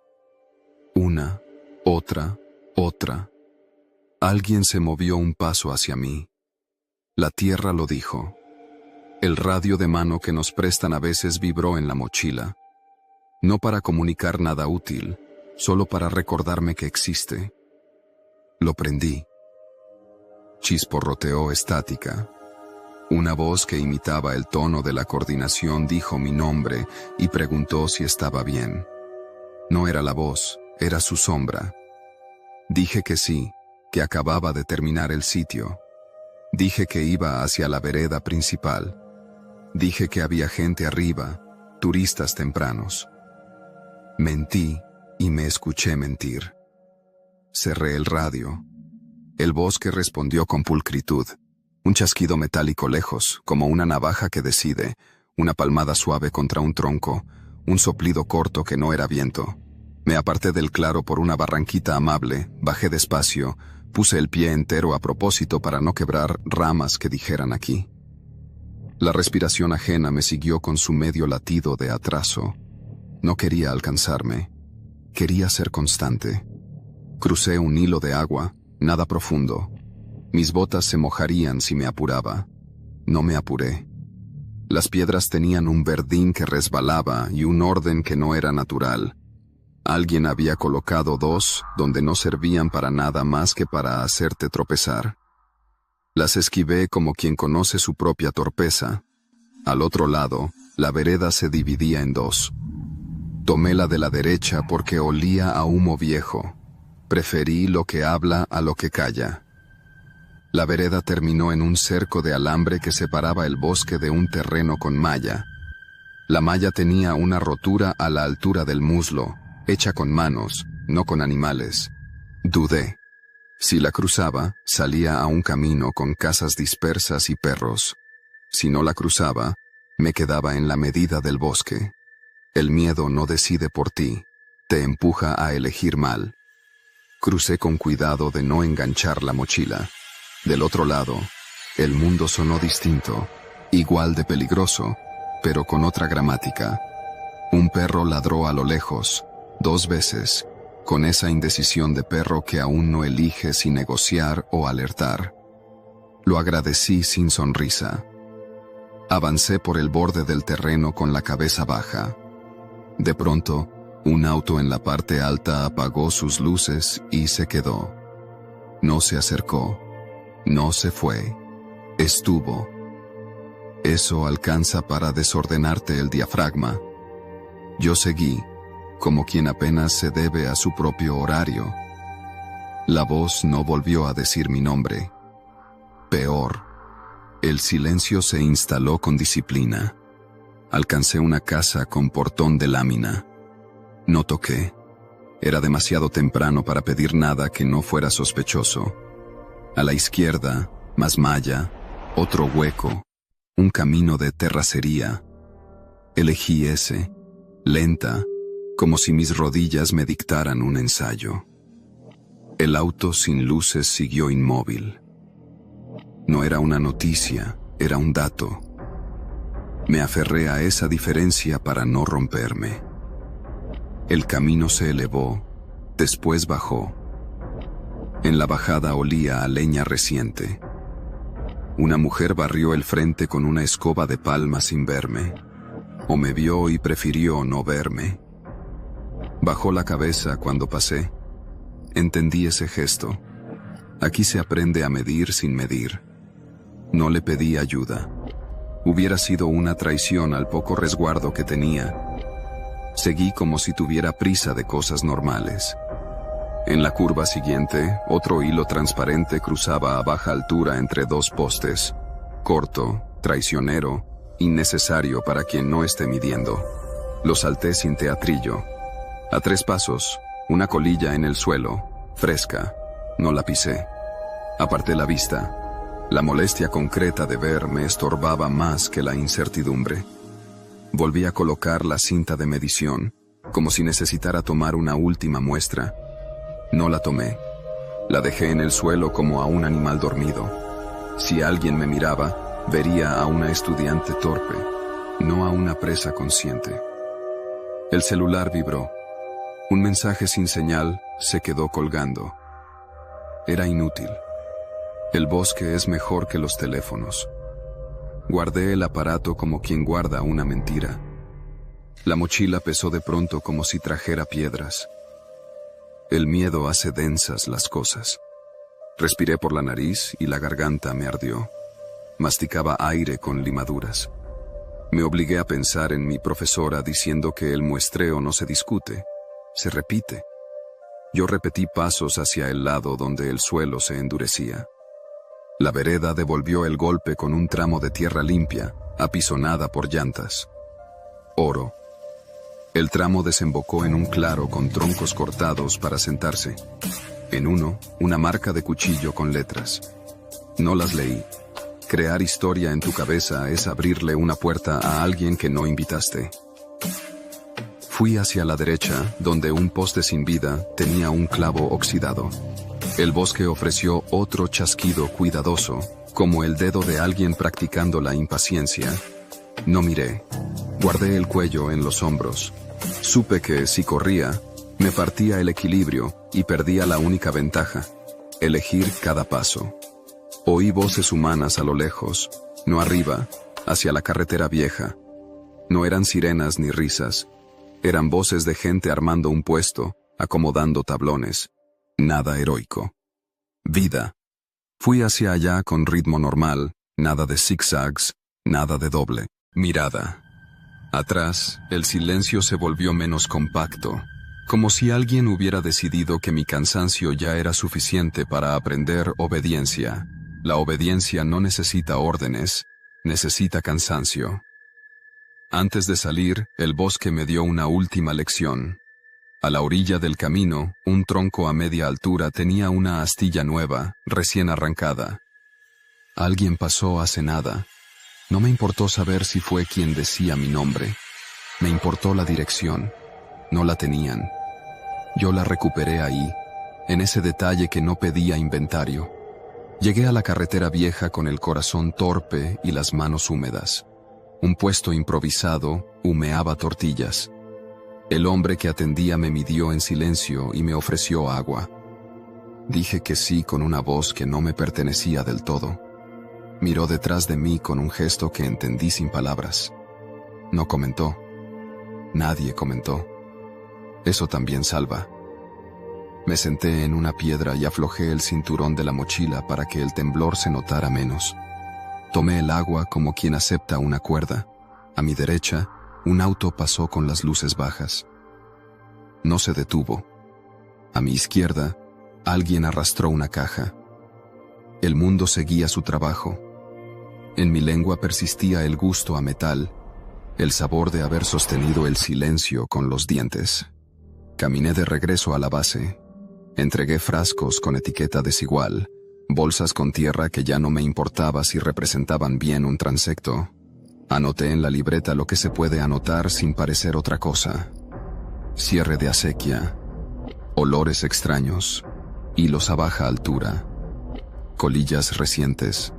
Una, otra. Alguien se movió un paso hacia mí. La tierra lo dijo. El radio de mano que nos prestan a veces vibró en la mochila. No para comunicar nada útil, solo para recordarme que existe. Lo prendí. Chisporroteó estática. Una voz que imitaba el tono de la coordinación dijo mi nombre y preguntó si estaba bien. No era la voz, era su sombra. Dije que sí, que acababa de terminar el sitio. Dije que iba hacia la vereda principal. Dije que había gente arriba, turistas tempranos. Mentí y me escuché mentir. Cerré el radio. El bosque respondió con pulcritud. Un chasquido metálico lejos, como una navaja que decide, una palmada suave contra un tronco, un soplido corto que no era viento. Me aparté del claro por una barranquita amable, bajé despacio, puse el pie entero a propósito para no quebrar ramas que dijeran aquí. La respiración ajena me siguió con su medio latido de atraso. No quería alcanzarme. Quería ser constante. Crucé un hilo de agua, nada profundo. Mis botas se mojarían si me apuraba. No me apuré. Las piedras tenían un verdín que resbalaba y un orden que no era natural. Alguien había colocado 2 donde no servían para nada más que para hacerte tropezar. Las esquivé como quien conoce su propia torpeza. Al otro lado, la vereda se dividía en 2. Tomé la de la derecha porque olía a humo viejo. Preferí lo que habla a lo que calla. La vereda terminó en un cerco de alambre que separaba el bosque de un terreno con malla. La malla tenía una rotura a la altura del muslo, hecha con manos, no con animales. Dudé. Si la cruzaba, salía a un camino con casas dispersas y perros. Si no la cruzaba, me quedaba en la medida del bosque. El miedo no decide por ti, te empuja a elegir mal. Crucé con cuidado de no enganchar la mochila. Del otro lado, el mundo sonó distinto, igual de peligroso, pero con otra gramática. Un perro ladró a lo lejos. 2 veces, con esa indecisión de perro que aún no elige si negociar o alertar. Lo agradecí sin sonrisa. Avancé por el borde del terreno con la cabeza baja. De pronto, un auto en la parte alta apagó sus luces y se quedó. No se acercó, no se fue, estuvo. Eso alcanza para desordenarte el diafragma. Yo seguí, como quien apenas se debe a su propio horario. La voz no volvió a decir mi nombre. Peor, el silencio se instaló con disciplina. Alcancé una casa con portón de lámina. No toqué. Era demasiado temprano para pedir nada que no fuera sospechoso. A la izquierda, más malla, otro hueco, un camino de terracería. Elegí ese, lenta, como si mis rodillas me dictaran un ensayo. El auto sin luces siguió inmóvil. No era una noticia, era un dato. Me aferré a esa diferencia para no romperme. El camino se elevó, después bajó. En la bajada olía a leña reciente. Una mujer barrió el frente con una escoba de palma sin verme. O me vio y prefirió no verme. Bajó la cabeza cuando pasé. Entendí ese gesto. Aquí se aprende a medir sin medir. No le pedí ayuda. Hubiera sido una traición al poco resguardo que tenía. Seguí como si tuviera prisa de cosas normales. En la curva siguiente, otro hilo transparente cruzaba a baja altura entre 2 postes. Corto, traicionero, innecesario para quien no esté midiendo. Lo salté sin teatrillo. A 3 pasos, una colilla en el suelo, fresca. No la pisé. Aparté la vista. La molestia concreta de ver me estorbaba más que la incertidumbre. Volví a colocar la cinta de medición, como si necesitara tomar una última muestra. No la tomé. La dejé en el suelo como a un animal dormido. Si alguien me miraba, vería a una estudiante torpe, no a una presa consciente. El celular vibró. Un mensaje sin señal se quedó colgando. Era inútil. El bosque es mejor que los teléfonos. Guardé el aparato como quien guarda una mentira. La mochila pesó de pronto como si trajera piedras. El miedo hace densas las cosas. Respiré por la nariz y la garganta me ardió. Masticaba aire con limaduras. Me obligué a pensar en mi profesora diciendo que el muestreo no se discute, se repite. Yo repetí pasos hacia el lado donde el suelo se endurecía. La vereda devolvió el golpe con un tramo de tierra limpia, apisonada por llantas. Oro. El tramo desembocó en un claro con troncos cortados para sentarse. En uno, una marca de cuchillo con letras. No las leí. Crear historia en tu cabeza es abrirle una puerta a alguien que no invitaste. Fui hacia la derecha, donde un poste sin vida tenía un clavo oxidado. El bosque ofreció otro chasquido cuidadoso, como el dedo de alguien practicando la impaciencia. No miré. Guardé el cuello en los hombros. Supe que, si corría, me partía el equilibrio y perdía la única ventaja: elegir cada paso. Oí voces humanas a lo lejos, no arriba, hacia la carretera vieja. No eran sirenas ni risas. Eran voces de gente armando un puesto, acomodando tablones. Nada heroico. Vida. Fui hacia allá con ritmo normal, nada de zigzags, nada de doble mirada. Atrás, el silencio se volvió menos compacto, como si alguien hubiera decidido que mi cansancio ya era suficiente para aprender obediencia. La obediencia no necesita órdenes, necesita cansancio. Antes de salir, el bosque me dio una última lección. A la orilla del camino, un tronco a media altura tenía una astilla nueva, recién arrancada. Alguien pasó hace nada. No me importó saber si fue quien decía mi nombre. Me importó la dirección. No la tenían. Yo la recuperé ahí, en ese detalle que no pedía inventario. Llegué a la carretera vieja con el corazón torpe y las manos húmedas. Un puesto improvisado humeaba tortillas. El hombre que atendía me midió en silencio y me ofreció agua. Dije que sí con una voz que no me pertenecía del todo. Miró detrás de mí con un gesto que entendí sin palabras. No comentó. Nadie comentó. Eso también salva. Me senté en una piedra y aflojé el cinturón de la mochila para que el temblor se notara menos. Tomé el agua como quien acepta una cuerda. A mi derecha, un auto pasó con las luces bajas. No se detuvo. A mi izquierda, alguien arrastró una caja. El mundo seguía su trabajo. En mi lengua persistía el gusto a metal, el sabor de haber sostenido el silencio con los dientes. Caminé de regreso a la base. Entregué frascos con etiqueta desigual, bolsas con tierra que ya no me importaba si representaban bien un transecto. Anoté en la libreta lo que se puede anotar sin parecer otra cosa. Cierre de acequia, olores extraños, hilos a baja altura, colillas recientes,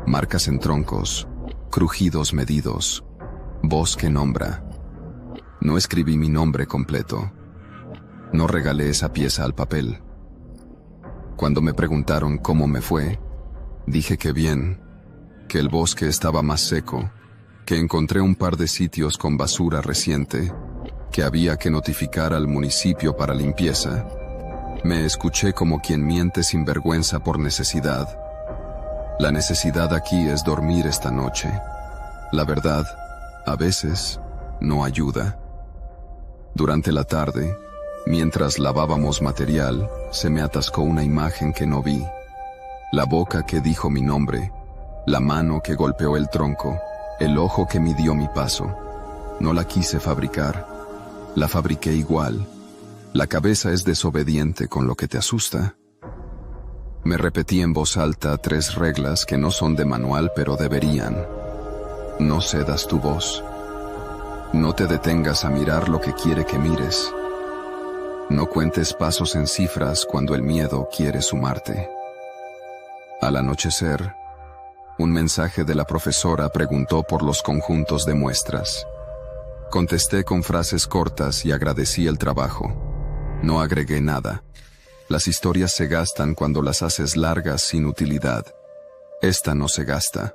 marcas en troncos, crujidos medidos, voz que nombra. No escribí mi nombre completo. No regalé esa pieza al papel. Cuando me preguntaron cómo me fue, dije que bien, que el bosque estaba más seco, que encontré un par de sitios con basura reciente, que había que notificar al municipio para limpieza. Me escuché como quien miente sin vergüenza por necesidad. La necesidad aquí es dormir esta noche. La verdad, a veces, no ayuda. Durante la tarde, mientras lavábamos material, se me atascó una imagen que no vi. La boca que dijo mi nombre, la mano que golpeó el tronco, el ojo que midió mi paso. No la quise fabricar, la fabriqué igual. La cabeza es desobediente con lo que te asusta. Me repetí en voz alta 3 reglas que no son de manual pero deberían. No cedas tu voz. No te detengas a mirar lo que quiere que mires. No cuentes pasos en cifras cuando el miedo quiere sumarte. Al anochecer, un mensaje de la profesora preguntó por los conjuntos de muestras. Contesté con frases cortas y agradecí el trabajo. No agregué nada. Las historias se gastan cuando las haces largas sin utilidad. Esta no se gasta.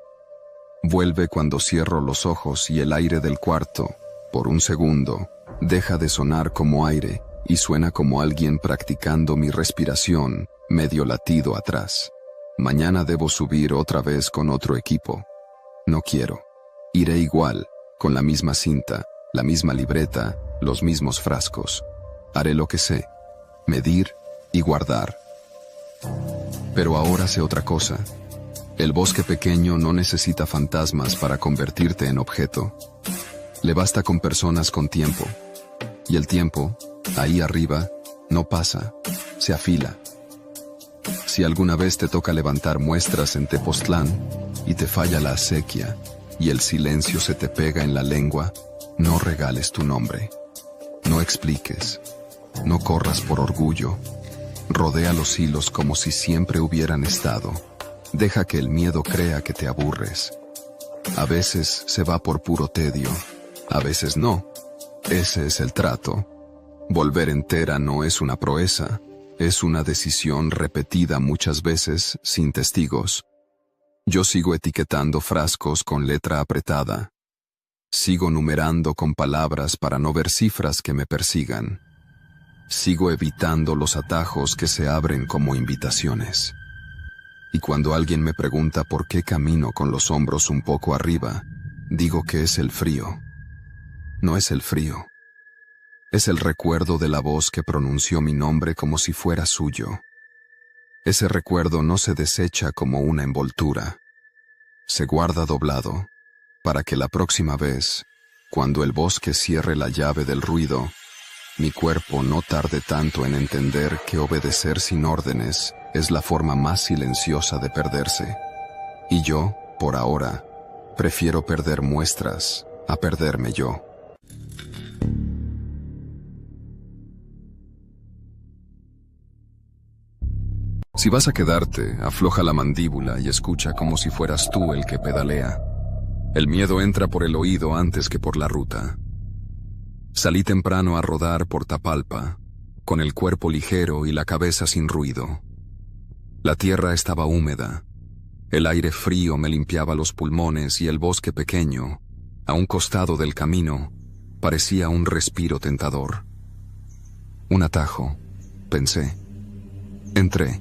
Vuelve cuando cierro los ojos y el aire del cuarto, por un segundo, deja de sonar como aire y suena como alguien practicando mi respiración, medio latido atrás. Mañana debo subir otra vez con otro equipo. No quiero. Iré igual, con la misma cinta, la misma libreta, los mismos frascos. Haré lo que sé, medir y guardar. Pero ahora sé otra cosa. El bosque pequeño no necesita fantasmas para convertirte en objeto. Le basta con personas con tiempo. Y el tiempo, ahí arriba, no pasa, se afila. Si alguna vez te toca levantar muestras en Tepoztlán y te falla la acequia y el silencio se te pega en la lengua, no regales tu nombre. No expliques. No corras por orgullo. Rodea los hilos como si siempre hubieran estado. Deja que el miedo crea que te aburres. A veces se va por puro tedio, a veces no. Ese es el trato. Volver entera no es una proeza, es una decisión repetida muchas veces sin testigos. Yo sigo etiquetando frascos con letra apretada. Sigo numerando con palabras para no ver cifras que me persigan. Sigo evitando los atajos que se abren como invitaciones. Y cuando alguien me pregunta por qué camino con los hombros un poco arriba, digo que es el frío. No es el frío. Es el recuerdo de la voz que pronunció mi nombre como si fuera suyo. Ese recuerdo no se desecha como una envoltura. Se guarda doblado, para que la próxima vez, cuando el bosque cierre la llave del ruido, mi cuerpo no tarde tanto en entender que obedecer sin órdenes es la forma más silenciosa de perderse. Y yo, por ahora, prefiero perder muestras a perderme yo. Si vas a quedarte, afloja la mandíbula y escucha como si fueras tú el que pedalea. El miedo entra por el oído antes que por la ruta. Salí temprano a rodar por Tapalpa, con el cuerpo ligero y la cabeza sin ruido. La tierra estaba húmeda. El aire frío me limpiaba los pulmones y el bosque pequeño, a un costado del camino, parecía un respiro tentador. Un atajo, pensé. Entré.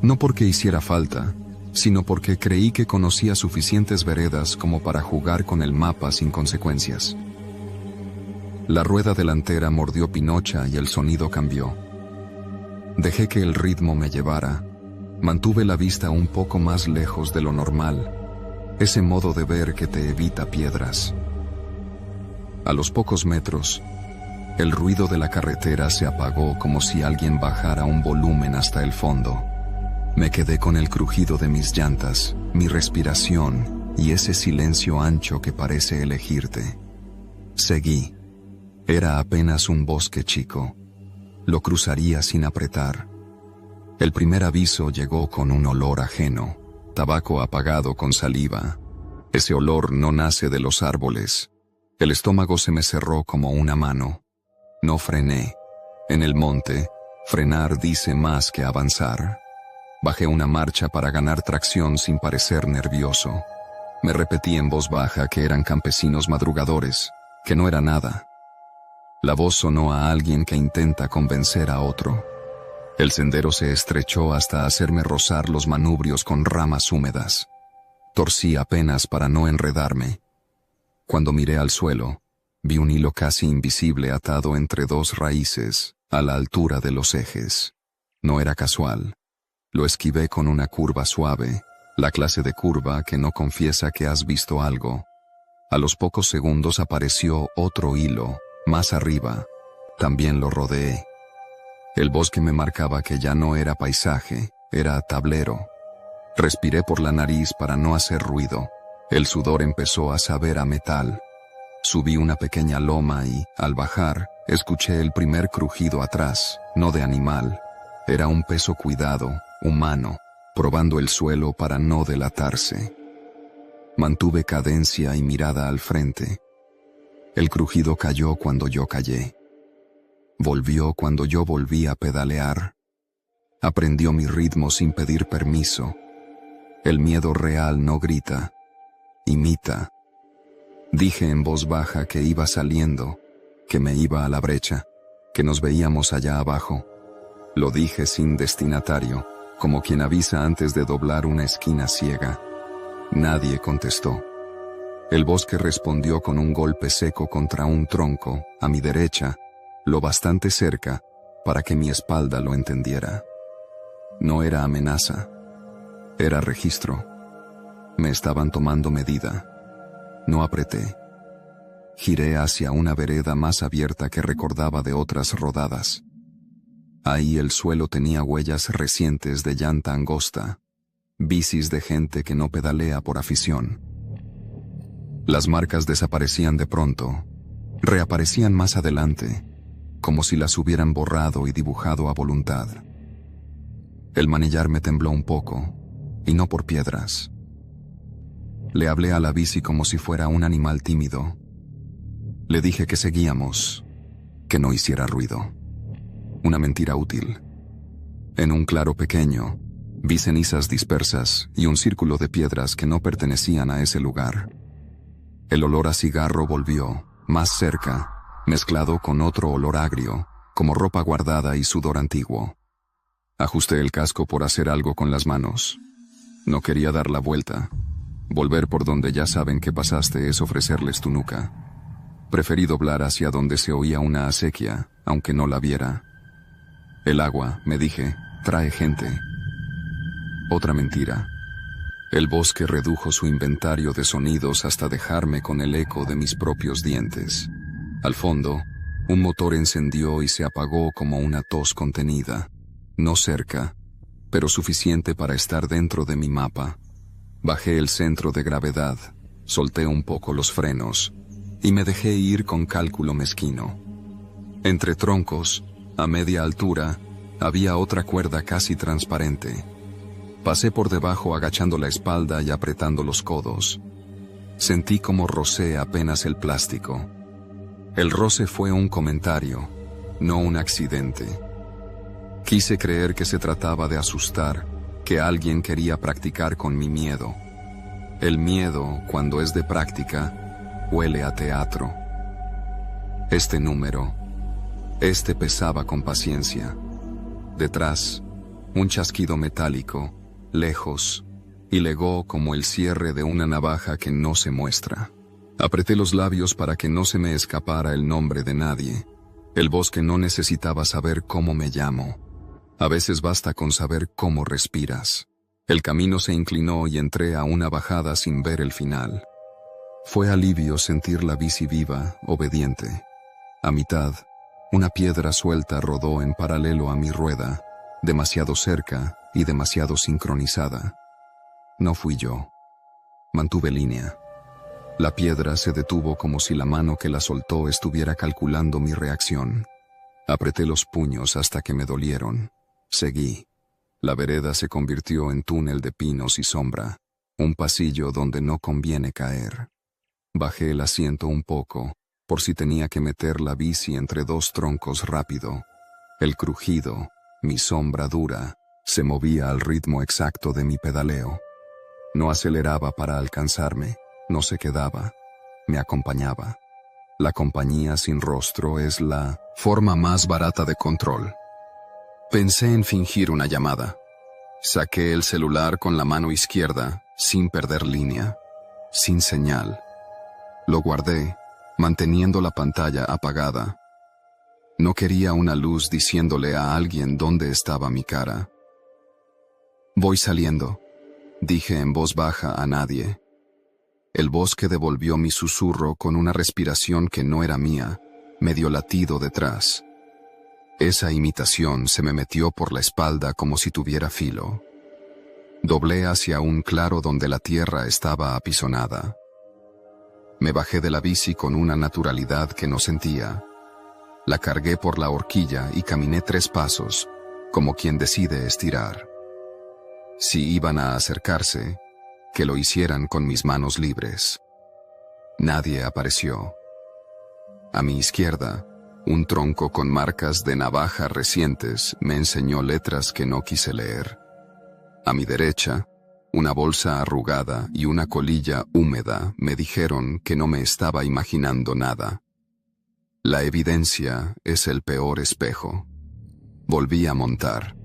No porque hiciera falta, sino porque creí que conocía suficientes veredas como para jugar con el mapa sin consecuencias. La rueda delantera mordió pinocha y el sonido cambió. Dejé que el ritmo me llevara. Mantuve la vista un poco más lejos de lo normal, ese modo de ver que te evita piedras. A los pocos metros, el ruido de la carretera se apagó como si alguien bajara un volumen hasta el fondo. Me quedé con el crujido de mis llantas, mi respiración y ese silencio ancho que parece elegirte. Seguí. Era apenas un bosque chico. Lo cruzaría sin apretar. El primer aviso llegó con un olor ajeno, tabaco apagado con saliva. Ese olor no nace de los árboles. El estómago se me cerró como una mano. No frené. En el monte, frenar dice más que avanzar. Bajé una marcha para ganar tracción sin parecer nervioso. Me repetí en voz baja que eran campesinos madrugadores, que no era nada. La voz sonó a alguien que intenta convencer a otro. El sendero se estrechó hasta hacerme rozar los manubrios con ramas húmedas. Torcí apenas para no enredarme. Cuando miré al suelo, vi un hilo casi invisible atado entre dos raíces, a la altura de los ejes. No era casual. Lo esquivé con una curva suave, la clase de curva que no confiesa que has visto algo. A los pocos segundos apareció otro hilo, más arriba. También lo rodeé. El bosque me marcaba que ya no era paisaje, era tablero. Respiré por la nariz para no hacer ruido. El sudor empezó a saber a metal. Subí una pequeña loma y, al bajar, escuché el primer crujido atrás, no de animal. Era un peso cuidado, humano, probando el suelo para no delatarse. Mantuve cadencia y mirada al frente. El crujido cayó cuando yo callé. Volvió cuando yo volví a pedalear. Aprendió mi ritmo sin pedir permiso. El miedo real no grita, imita. Dije en voz baja que iba saliendo, que me iba a la brecha, que nos veíamos allá abajo. Lo dije sin destinatario, como quien avisa antes de doblar una esquina ciega. Nadie contestó. El bosque respondió con un golpe seco contra un tronco, a mi derecha, lo bastante cerca para que mi espalda lo entendiera. No era amenaza, era registro. Me estaban tomando medida. No apreté. Giré hacia una vereda más abierta que recordaba de otras rodadas. Ahí el suelo tenía huellas recientes de llanta angosta, bicis de gente que no pedalea por afición. Las marcas desaparecían de pronto, reaparecían más adelante, como si las hubieran borrado y dibujado a voluntad. El manillar me tembló un poco, y no por piedras. Le hablé a la bici como si fuera un animal tímido. Le dije que seguíamos, que no hiciera ruido. Una mentira útil. En un claro pequeño, vi cenizas dispersas y un círculo de piedras que no pertenecían a ese lugar. El olor a cigarro volvió, más cerca, mezclado con otro olor agrio, como ropa guardada y sudor antiguo. Ajusté el casco por hacer algo con las manos. No quería dar la vuelta. Volver por donde ya saben que pasaste es ofrecerles tu nuca. Preferí doblar hacia donde se oía una acequia, aunque no la viera. El agua, me dije, trae gente. Otra mentira. El bosque redujo su inventario de sonidos hasta dejarme con el eco de mis propios dientes. Al fondo, un motor encendió y se apagó como una tos contenida. No cerca, pero suficiente para estar dentro de mi mapa. Bajé el centro de gravedad, solté un poco los frenos y me dejé ir con cálculo mezquino. Entre troncos, a media altura, había otra cuerda casi transparente. Pasé por debajo agachando la espalda y apretando los codos. Sentí como rocé apenas el plástico. El roce fue un comentario, no un accidente. Quise creer que se trataba de asustar, que alguien quería practicar con mi miedo. El miedo, cuando es de práctica, huele a teatro. Este número, pesaba con paciencia. Detrás, un chasquido metálico, lejos, y legó como el cierre de una navaja que no se muestra. Apreté los labios para que no se me escapara el nombre de nadie. El bosque no necesitaba saber cómo me llamo. A veces basta con saber cómo respiras. El camino se inclinó y entré a una bajada sin ver el final. Fue alivio sentir la bici viva, obediente. A mitad, una piedra suelta rodó en paralelo a mi rueda, demasiado cerca y demasiado sincronizada. No fui yo. Mantuve línea. La piedra se detuvo como si la mano que la soltó estuviera calculando mi reacción. Apreté los puños hasta que me dolieron. Seguí. La vereda se convirtió en túnel de pinos y sombra, un pasillo donde no conviene caer. Bajé el asiento un poco, por si tenía que meter la bici entre dos troncos rápido. El crujido, mi sombra dura, se movía al ritmo exacto de mi pedaleo. No aceleraba para alcanzarme, no se quedaba, me acompañaba. La compañía sin rostro es la forma más barata de control. Pensé en fingir una llamada. Saqué el celular con la mano izquierda, sin perder línea, sin señal. Lo guardé, manteniendo la pantalla apagada. No quería una luz diciéndole a alguien dónde estaba mi cara. Voy saliendo, dije en voz baja a nadie. El bosque devolvió mi susurro con una respiración que no era mía, medio latido detrás. Esa imitación se me metió por la espalda como si tuviera filo. Doblé hacia un claro donde la tierra estaba apisonada. Me bajé de la bici con una naturalidad que no sentía. La cargué por la horquilla y caminé 3 pasos, como quien decide estirar. Si iban a acercarse, que lo hicieran con mis manos libres. Nadie apareció. A mi izquierda, un tronco con marcas de navaja recientes me enseñó letras que no quise leer. A mi derecha, una bolsa arrugada y una colilla húmeda me dijeron que no me estaba imaginando nada. La evidencia es el peor espejo. Volví a montar.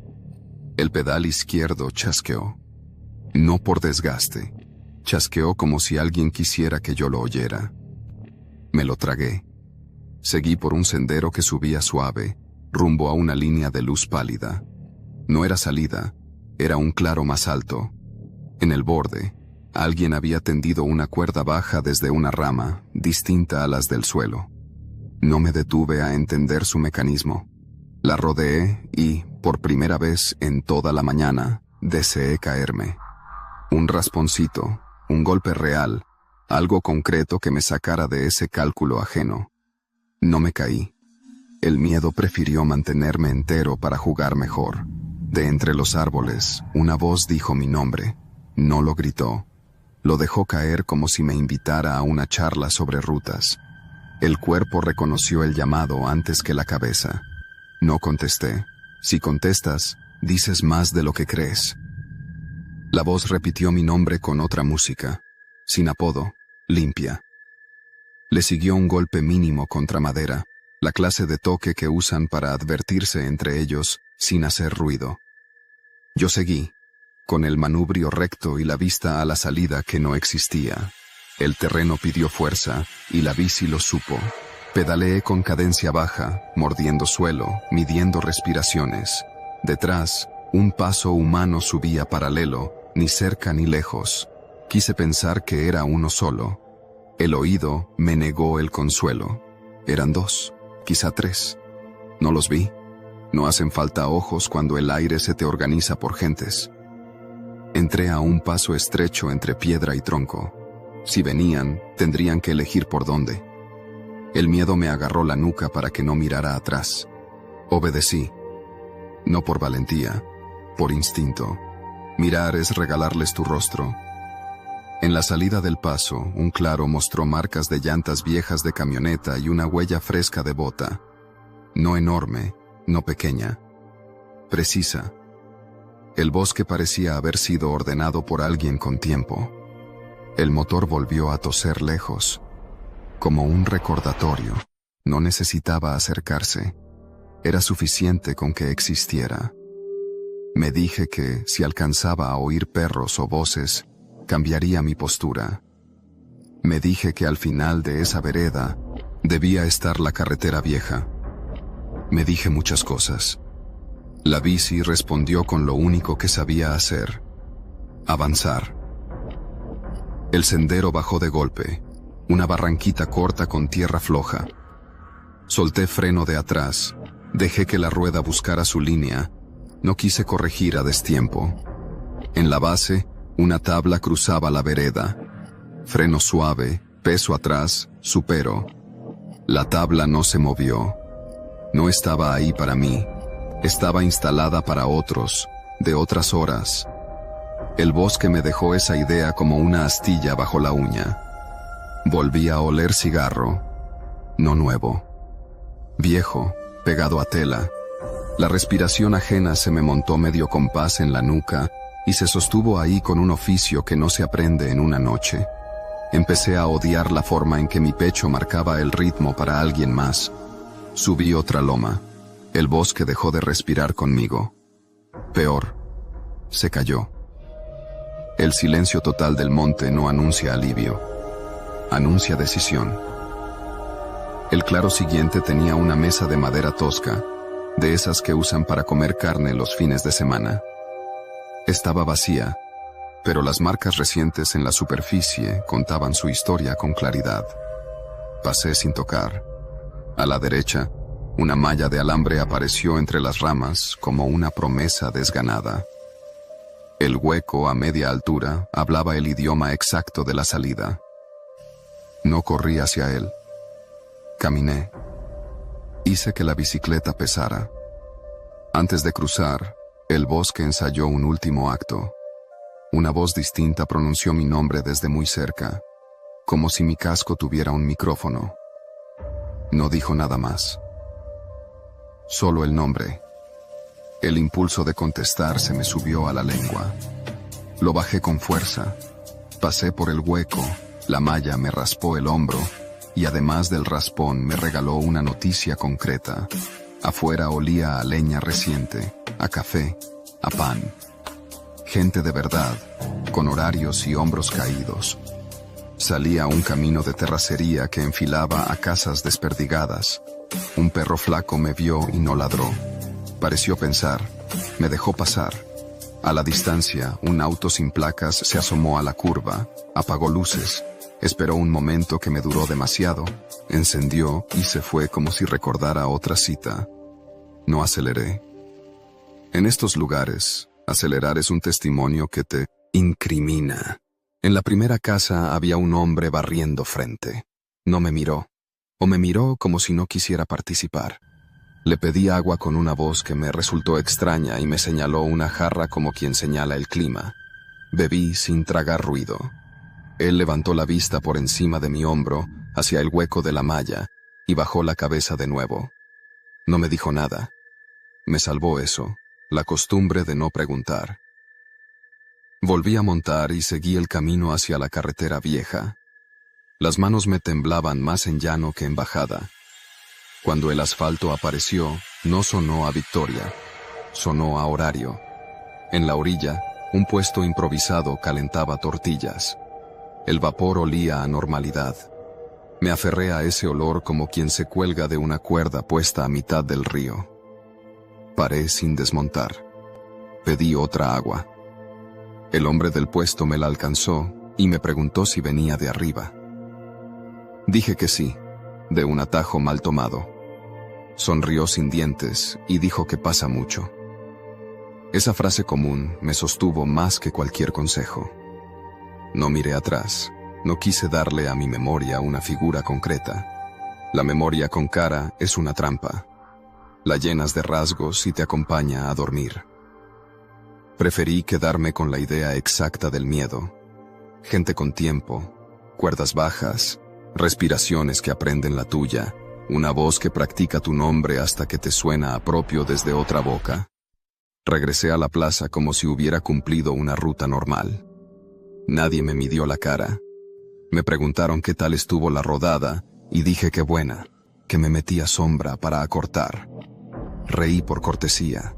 El pedal izquierdo chasqueó. No por desgaste. Chasqueó como si alguien quisiera que yo lo oyera. Me lo tragué. Seguí por un sendero que subía suave, rumbo a una línea de luz pálida. No era salida, era un claro más alto. En el borde, alguien había tendido una cuerda baja desde una rama, distinta a las del suelo. No me detuve a entender su mecanismo. La rodeé y, por primera vez en toda la mañana, deseé caerme. Un rasponcito, un golpe real, algo concreto que me sacara de ese cálculo ajeno. No me caí. El miedo prefirió mantenerme entero para jugar mejor. De entre los árboles, una voz dijo mi nombre. No lo gritó. Lo dejó caer como si me invitara a una charla sobre rutas. El cuerpo reconoció el llamado antes que la cabeza. No contesté. Si contestas, dices más de lo que crees. La voz repitió mi nombre con otra música. Sin apodo, limpia. Le siguió un golpe mínimo contra madera, la clase de toque que usan para advertirse entre ellos, sin hacer ruido. Yo seguí, con el manubrio recto y la vista a la salida que no existía. El terreno pidió fuerza, y la bici lo supo. Pedaleé con cadencia baja, mordiendo suelo, midiendo respiraciones. Detrás, un paso humano subía paralelo, ni cerca ni lejos. Quise pensar que era uno solo. El oído me negó el consuelo. Eran 2, quizá 3. No los vi. No hacen falta ojos cuando el aire se te organiza por gentes. Entré a un paso estrecho entre piedra y tronco. Si venían, tendrían que elegir por dónde. El miedo me agarró la nuca para que no mirara atrás. Obedecí. No por valentía, por instinto. Mirar es regalarles tu rostro. En la salida del paso, un claro mostró marcas de llantas viejas de camioneta y una huella fresca de bota. No enorme, no pequeña. Precisa. El bosque parecía haber sido ordenado por alguien con tiempo. El motor volvió a toser lejos. Como un recordatorio. No necesitaba acercarse. Era suficiente con que existiera. Me dije que, si alcanzaba a oír perros o voces, cambiaría mi postura. Me dije que al final de esa vereda debía estar la carretera vieja. Me dije muchas cosas. La bici respondió con lo único que sabía hacer: avanzar. El sendero bajó de golpe, una barranquita corta con tierra floja. Solté freno de atrás, dejé que la rueda buscara su línea, no quise corregir a destiempo. En la base, una tabla cruzaba la vereda. Freno suave, peso atrás, supero. La tabla no se movió. No estaba ahí para mí. Estaba instalada para otros, de otras horas. El bosque me dejó esa idea como una astilla bajo la uña. Volví a oler cigarro. No nuevo. Viejo, pegado a tela. La respiración ajena se me montó medio compás en la nuca y se sostuvo ahí con un oficio que no se aprende en una noche. Empecé a odiar la forma en que mi pecho marcaba el ritmo para alguien más. Subí otra loma. El bosque dejó de respirar conmigo. Peor, se cayó. El silencio total del monte no anuncia alivio. Anuncia decisión. El claro siguiente tenía una mesa de madera tosca, de esas que usan para comer carne los fines de semana. Estaba vacía, pero las marcas recientes en la superficie contaban su historia con claridad. Pasé sin tocar. A la derecha, una malla de alambre apareció entre las ramas como una promesa desganada. El hueco a media altura hablaba el idioma exacto de la salida. No corrí hacia él. Caminé. Hice que la bicicleta pesara. Antes de cruzar, el bosque ensayó un último acto. Una voz distinta pronunció mi nombre desde muy cerca, como si mi casco tuviera un micrófono. No dijo nada más. Solo el nombre. El impulso de contestar se me subió a la lengua. Lo bajé con fuerza. Pasé por el hueco, la malla me raspó el hombro, y además del raspón me regaló una noticia concreta. Afuera olía a leña reciente, a café, a pan. Gente de verdad, con horarios y hombros caídos. Salía un camino de terracería que enfilaba a casas desperdigadas. Un perro flaco me vio y no ladró. Pareció pensar, me dejó pasar. A la distancia, un auto sin placas se asomó a la curva, apagó luces. Esperó un momento que me duró demasiado, encendió y se fue como si recordara otra cita. No aceleré. En estos lugares, acelerar es un testimonio que te incrimina. En la primera casa había un hombre barriendo frente. No me miró, o me miró como si no quisiera participar. Le pedí agua con una voz que me resultó extraña y me señaló una jarra como quien señala el clima. Bebí sin tragar ruido. Él levantó la vista por encima de mi hombro, hacia el hueco de la malla, y bajó la cabeza de nuevo. No me dijo nada. Me salvó eso, la costumbre de no preguntar. Volví a montar y seguí el camino hacia la carretera vieja. Las manos me temblaban más en llano que en bajada. Cuando el asfalto apareció, no sonó a victoria, sonó a horario. En la orilla, un puesto improvisado calentaba tortillas. El vapor olía a normalidad. Me aferré a ese olor como quien se cuelga de una cuerda puesta a mitad del río. Paré sin desmontar. Pedí otra agua. El hombre del puesto me la alcanzó y me preguntó si venía de arriba. Dije que sí, de un atajo mal tomado. Sonrió sin dientes y dijo que pasa mucho. Esa frase común me sostuvo más que cualquier consejo. No miré atrás, no quise darle a mi memoria una figura concreta. La memoria con cara es una trampa. La llenas de rasgos y te acompaña a dormir. Preferí quedarme con la idea exacta del miedo. gente con tiempo, cuerdas bajas, respiraciones que aprenden la tuya, una voz que practica tu nombre hasta que te suena a propio desde otra boca. Regresé a la plaza como si hubiera cumplido una ruta normal. Nadie me midió la cara. Me preguntaron qué tal estuvo la rodada y dije que buena, que me metía sombra para acortar. Reí por cortesía.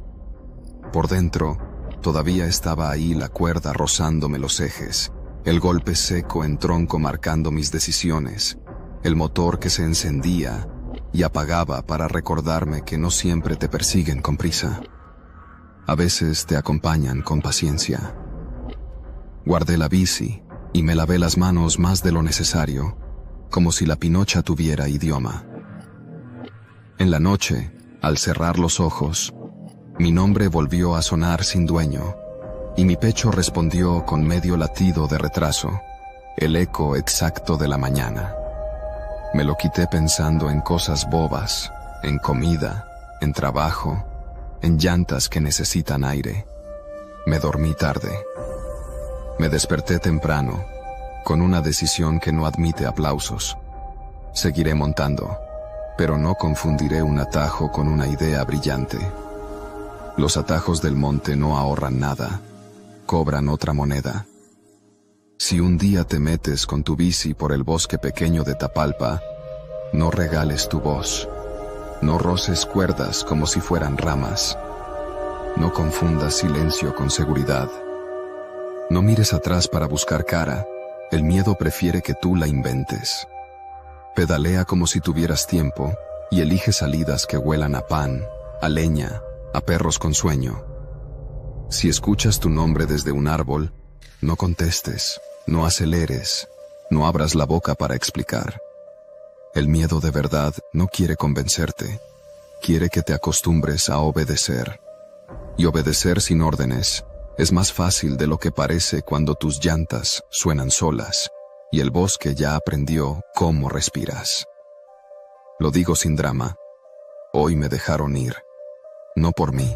Por dentro, todavía estaba ahí la cuerda rozándome los ejes, el golpe seco en tronco marcando mis decisiones, el motor que se encendía y apagaba para recordarme que no siempre te persiguen con prisa. A veces te acompañan con paciencia. Guardé la bici y me lavé las manos más de lo necesario, como si la pinocha tuviera idioma. En la noche, al cerrar los ojos, mi nombre volvió a sonar sin dueño, y mi pecho respondió con medio latido de retraso, el eco exacto de la mañana. Me lo quité pensando en cosas bobas, en comida, en trabajo, en llantas que necesitan aire. Me dormí tarde. Me desperté temprano, con una decisión que no admite aplausos. Seguiré montando, pero no confundiré un atajo con una idea brillante. Los atajos del monte no ahorran nada, cobran otra moneda. Si un día te metes con tu bici por el bosque pequeño de Tapalpa, no regales tu voz. No roces cuerdas como si fueran ramas. No confundas silencio con seguridad. No mires atrás para buscar cara. El miedo prefiere que tú la inventes. Pedalea como si tuvieras tiempo y elige salidas que huelan a pan, a leña, a perros con sueño. Si escuchas tu nombre desde un árbol, no contestes, no aceleres, no abras la boca para explicar. El miedo de verdad no quiere convencerte, quiere que te acostumbres a obedecer. Y obedecer sin órdenes es más fácil de lo que parece cuando tus llantas suenan solas y el bosque ya aprendió cómo respiras. Lo digo sin drama. Hoy me dejaron ir. No por mí,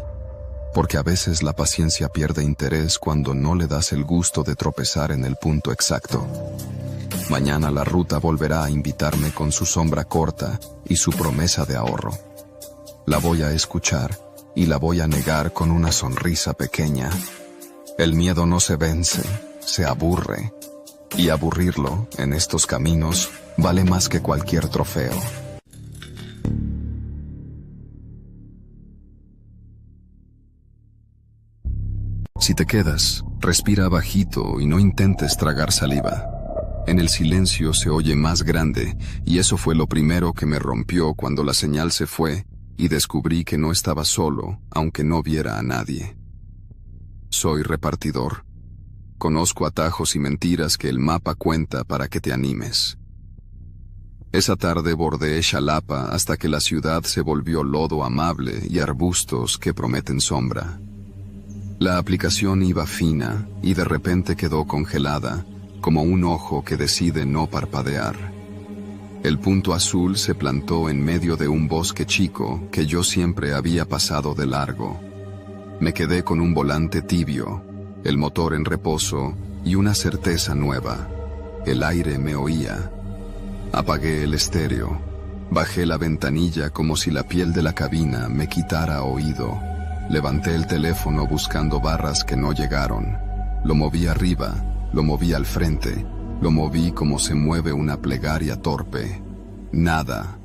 porque a veces la paciencia pierde interés cuando no le das el gusto de tropezar en el punto exacto. Mañana la ruta volverá a invitarme con su sombra corta y su promesa de ahorro. La voy a escuchar y la voy a negar con una sonrisa pequeña. El miedo no se vence, se aburre. Y aburrirlo en estos caminos vale más que cualquier trofeo. Si te quedas, respira bajito y no intentes tragar saliva. En el silencio se oye más grande, y eso fue lo primero que me rompió cuando la señal se fue y descubrí que no estaba solo, aunque no viera a nadie. Soy repartidor. Conozco atajos y mentiras que el mapa cuenta para que te animes. Esa tarde bordeé Xalapa hasta que la ciudad se volvió lodo amable y arbustos que prometen sombra. La aplicación iba fina y de repente quedó congelada, como un ojo que decide no parpadear. El punto azul se plantó en medio de un bosque chico que yo siempre había pasado de largo. Me quedé con un volante tibio, el motor en reposo y una certeza nueva. El aire me oía. Apagué el estéreo. Bajé la ventanilla como si la piel de la cabina me quitara oído. Levanté el teléfono buscando barras que no llegaron. Lo moví arriba, lo moví al frente, lo moví como se mueve una plegaria torpe. Nada.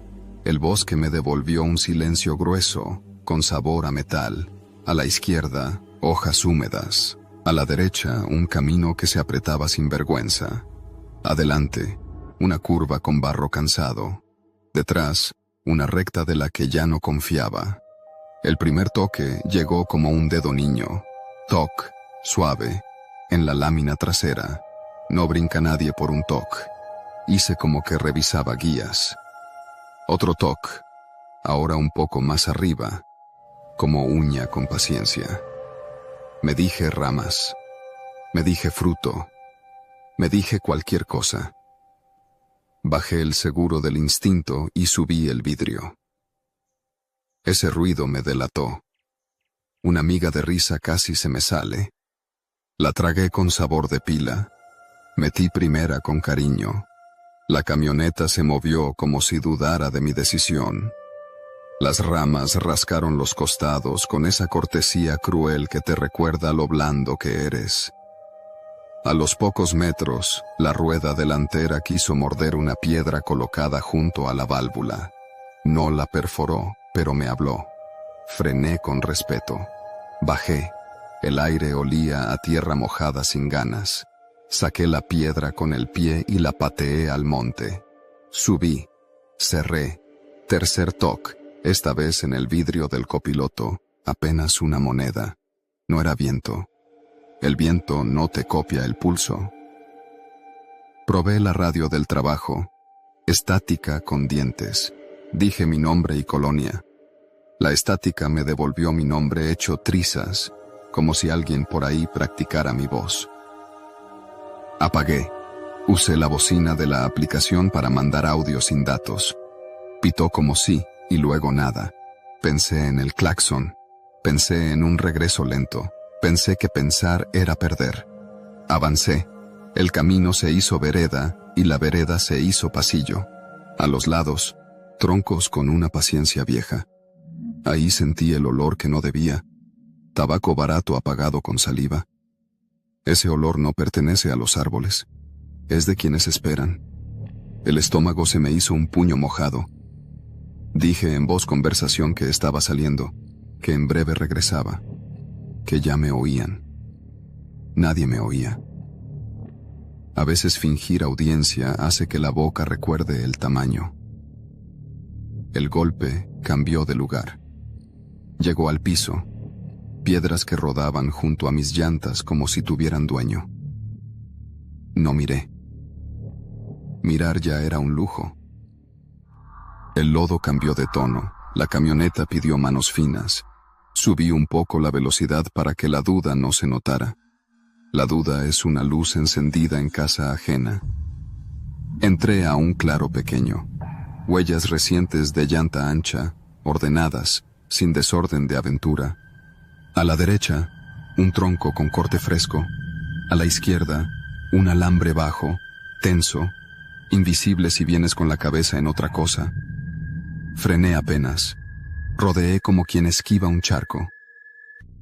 El bosque me devolvió un silencio grueso, con sabor a metal. A la izquierda, hojas húmedas. A la derecha, un camino que se apretaba sin vergüenza. Adelante, una curva con barro cansado. Detrás, una recta de la que ya no confiaba. El primer toque llegó como un dedo niño. Toc, suave, en la lámina trasera. No brinca nadie por un toc. Hice como que revisaba guías. Otro toc, ahora un poco más arriba, como uña con paciencia. Me dije ramas. Me dije fruto. Me dije cualquier cosa. Bajé el seguro del instinto y subí el vidrio. Ese ruido me delató. Una miga de risa casi se me sale. La tragué con sabor de pila. Metí primera con cariño. La camioneta se movió como si dudara de mi decisión. Las ramas rascaron los costados con esa cortesía cruel que te recuerda lo blando que eres. A los pocos metros, la rueda delantera quiso morder una piedra colocada junto a la válvula. No la perforó, pero me habló. Frené con respeto. Bajé. El aire olía a tierra mojada sin ganas. Saqué la piedra con el pie y la pateé al monte. Subí. Cerré. Tercer toc, esta vez en el vidrio del copiloto, apenas una moneda. No era viento. El viento no te copia el pulso. Probé la radio del trabajo. Estática con dientes. Dije mi nombre y colonia. La estática me devolvió mi nombre hecho trizas, como si alguien por ahí practicara mi voz. Apagué. Usé la bocina de la aplicación para mandar audio sin datos. Pitó como sí, y luego nada. Pensé en el claxon. Pensé en un regreso lento. Pensé que pensar era perder. Avancé. El camino se hizo vereda, y la vereda se hizo pasillo. A los lados, troncos con una paciencia vieja. Ahí sentí el olor que no debía. Tabaco barato apagado con saliva. Ese olor no pertenece a los árboles. Es de quienes esperan. El estómago se me hizo un puño mojado. Dije en voz conversación que estaba saliendo, que en breve regresaba, que ya me oían. Nadie me oía. A veces fingir audiencia hace que la boca recuerde el tamaño. El golpe cambió de lugar. Llegó al piso. Piedras que rodaban junto a mis llantas como si tuvieran dueño. No miré. Mirar ya era un lujo. El lodo cambió de tono. La camioneta pidió manos finas. Subí un poco la velocidad para que la duda no se notara. La duda es una luz encendida en casa ajena. Entré a un claro pequeño. Huellas recientes de llanta ancha, ordenadas, sin desorden de aventura. A la derecha, un tronco con corte fresco. A la izquierda, un alambre bajo, tenso, invisible si vienes con la cabeza en otra cosa. Frené apenas. Rodeé como quien esquiva un charco.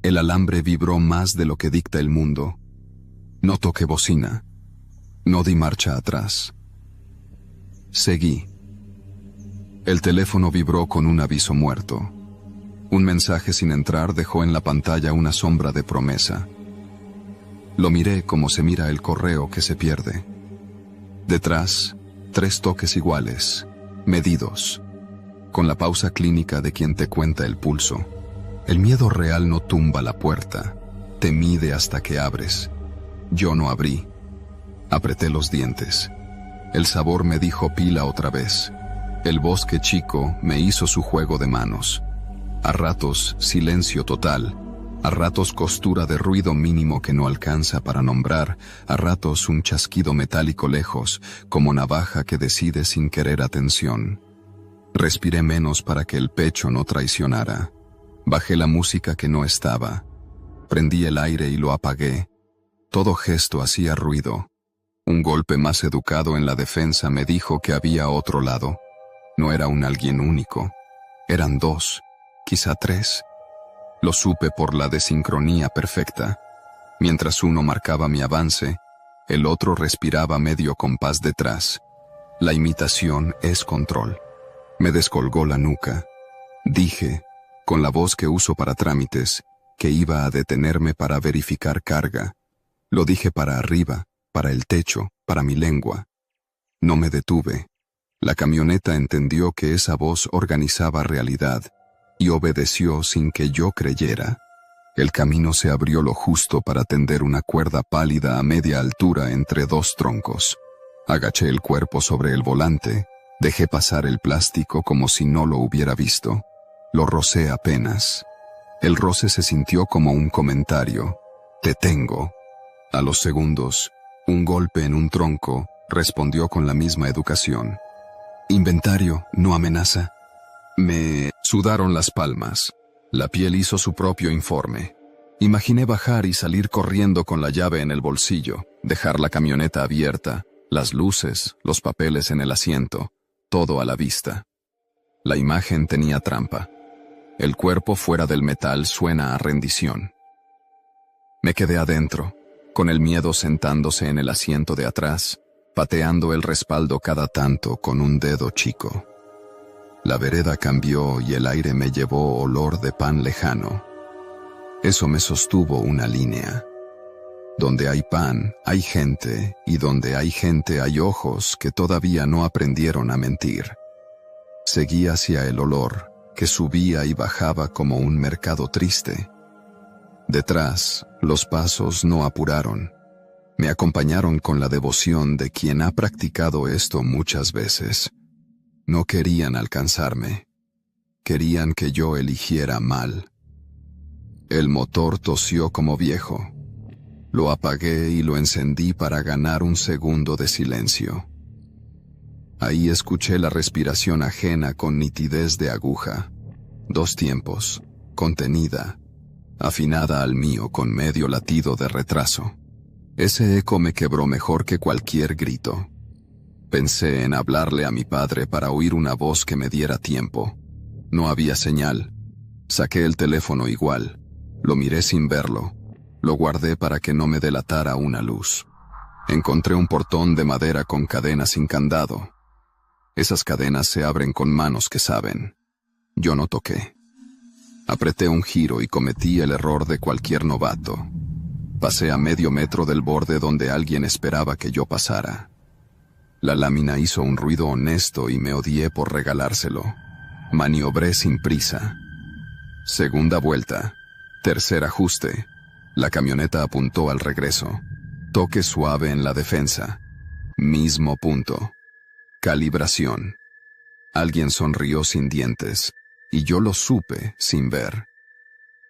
El alambre vibró más de lo que dicta el mundo. No toqué bocina. No di marcha atrás. Seguí. El teléfono vibró con un aviso muerto. Un mensaje sin entrar dejó en la pantalla una sombra de promesa. Lo miré como se mira el correo que se pierde. Detrás, 3 toques iguales, medidos, con la pausa clínica de quien te cuenta el pulso. El miedo real no tumba la puerta, te mide hasta que abres. Yo no abrí. Apreté los dientes. El sabor me dijo pila otra vez. El bosque chico me hizo su juego de manos. A ratos, silencio total. A ratos, costura de ruido mínimo que no alcanza para nombrar. A ratos, un chasquido metálico lejos, como navaja que decide sin querer atención. Respiré menos para que el pecho no traicionara. Bajé la música que no estaba. Prendí el aire y lo apagué. Todo gesto hacía ruido. Un golpe más educado en la defensa me dijo que había otro lado. No era un alguien único. Eran 2. Quizá 3. Lo supe por la desincronía perfecta. Mientras uno marcaba mi avance, el otro respiraba medio compás detrás. La imitación es control. Me descolgó la nuca. Dije, con la voz que uso para trámites, que iba a detenerme para verificar carga. Lo dije para arriba, para el techo, para mi lengua. No me detuve. La camioneta entendió que esa voz organizaba realidad y obedeció sin que yo creyera. El camino se abrió lo justo para tender una cuerda pálida a media altura entre 2 troncos. Agaché el cuerpo sobre el volante, dejé pasar el plástico como si no lo hubiera visto. Lo rocé apenas. El roce se sintió como un comentario. Te tengo. A los segundos, un golpe en un tronco respondió con la misma educación. Inventario, no amenaza. Me sudaron las palmas. La piel hizo su propio informe. Imaginé bajar y salir corriendo con la llave en el bolsillo, Dejar la camioneta abierta, las luces, los papeles en el asiento, todo a la vista. La imagen tenía trampa. El cuerpo fuera del metal suena a rendición. Me quedé adentro, con el miedo sentándose en el asiento de atrás, pateando el respaldo cada tanto con un dedo chico. La vereda cambió y el aire me llevó olor de pan lejano. Eso me sostuvo una línea. Donde hay pan, hay gente, y donde hay gente hay ojos que todavía no aprendieron a mentir. Seguí hacia el olor, que subía y bajaba como un mercado triste. Detrás, los pasos no apuraron. Me acompañaron con la devoción de quien ha practicado esto muchas veces. No querían alcanzarme. Querían que yo eligiera mal. El motor tosió como viejo. Lo apagué y lo encendí para ganar un segundo de silencio. Ahí escuché la respiración ajena con nitidez de aguja. 2 tiempos, contenida, afinada al mío con medio latido de retraso. Ese eco me quebró mejor que cualquier grito. Pensé en hablarle a mi padre para oír una voz que me diera tiempo. No había señal. Saqué el teléfono igual. Lo miré sin verlo. Lo guardé para que no me delatara una luz. Encontré un portón de madera con cadenas sin candado. Esas cadenas se abren con manos que saben. Yo no toqué. Apreté un giro y cometí el error de cualquier novato. Pasé a medio metro del borde donde alguien esperaba que yo pasara. La lámina hizo un ruido honesto y me odié por regalárselo. Maniobré sin prisa. Segunda vuelta. Tercer ajuste. La camioneta apuntó al regreso. Toque suave en la defensa. Mismo punto. Calibración. Alguien sonrió sin dientes, y yo lo supe sin ver.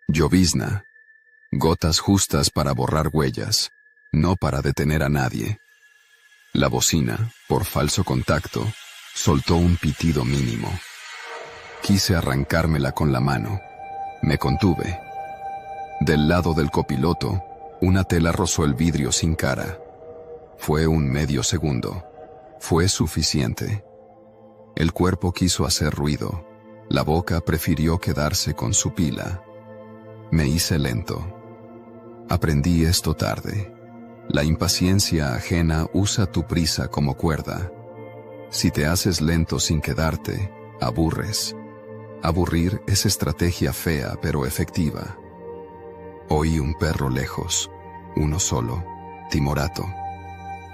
Llovizna. Gotas justas para borrar huellas, no para detener a nadie. La bocina, por falso contacto, soltó un pitido mínimo. Quise arrancármela con la mano. Me contuve. Del lado del copiloto, una tela rozó el vidrio sin cara. Fue un medio segundo. Fue suficiente. El cuerpo quiso hacer ruido. La boca prefirió quedarse con su pila. Me hice lento. Aprendí esto tarde. La impaciencia ajena usa tu prisa como cuerda. Si te haces lento sin quedarte, aburres. Aburrir es estrategia fea pero efectiva. Oí un perro lejos, uno solo, timorato.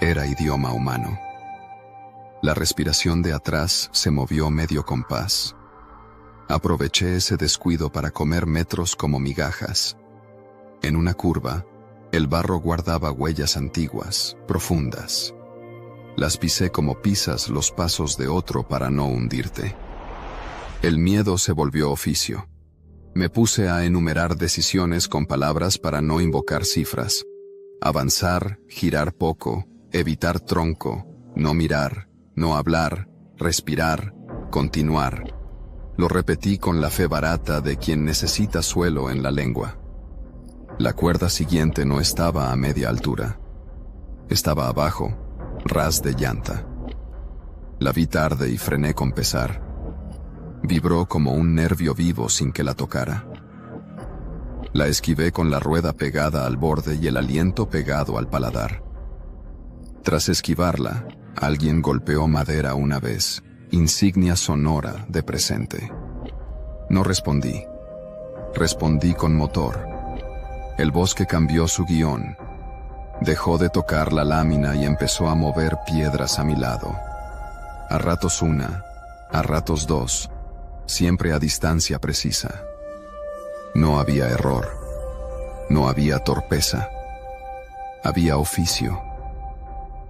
Era idioma humano. La respiración de atrás se movió medio compás. Aproveché ese descuido para comer metros como migajas. En una curva, el barro guardaba huellas antiguas, profundas. Las pisé como pisas los pasos de otro para no hundirte. El miedo se volvió oficio. Me puse a enumerar decisiones con palabras para no invocar cifras. Avanzar, girar poco, evitar tronco, no mirar, no hablar, respirar, continuar. Lo repetí con la fe barata de quien necesita suelo en la lengua. La cuerda siguiente no estaba a media altura. Estaba abajo, ras de llanta. La vi tarde y frené con pesar. Vibró como un nervio vivo sin que la tocara. La esquivé con la rueda pegada al borde y el aliento pegado al paladar. Tras esquivarla, alguien golpeó madera una vez, insignia sonora de presente. No respondí. Respondí con motor. El bosque cambió su guión. Dejó de tocar la lámina y empezó a mover piedras a mi lado. A ratos una, a ratos dos, siempre a distancia precisa. No había error. No había torpeza. Había oficio.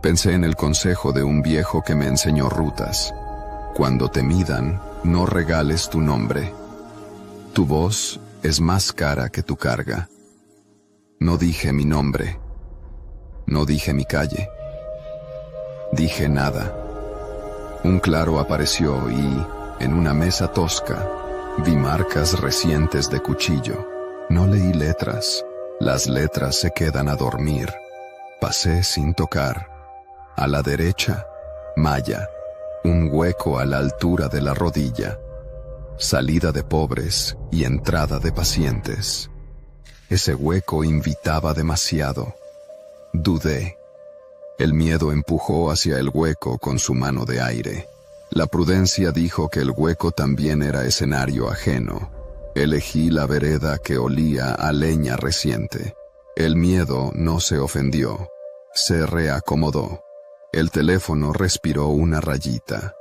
Pensé en el consejo de un viejo que me enseñó rutas. Cuando te midan, no regales tu nombre. Tu voz es más cara que tu carga. No dije mi nombre. No dije mi calle. Dije nada. Un claro apareció y, en una mesa tosca, vi marcas recientes de cuchillo. No leí letras. Las letras se quedan a dormir. Pasé sin tocar. A la derecha, malla, un hueco a la altura de la rodilla. Salida de pobres y entrada de pacientes. Ese hueco invitaba demasiado. Dudé. El miedo empujó hacia el hueco con su mano de aire. La prudencia dijo que el hueco también era escenario ajeno. Elegí la vereda que olía a leña reciente. El miedo no se ofendió. Se reacomodó. El teléfono respiró una rayita.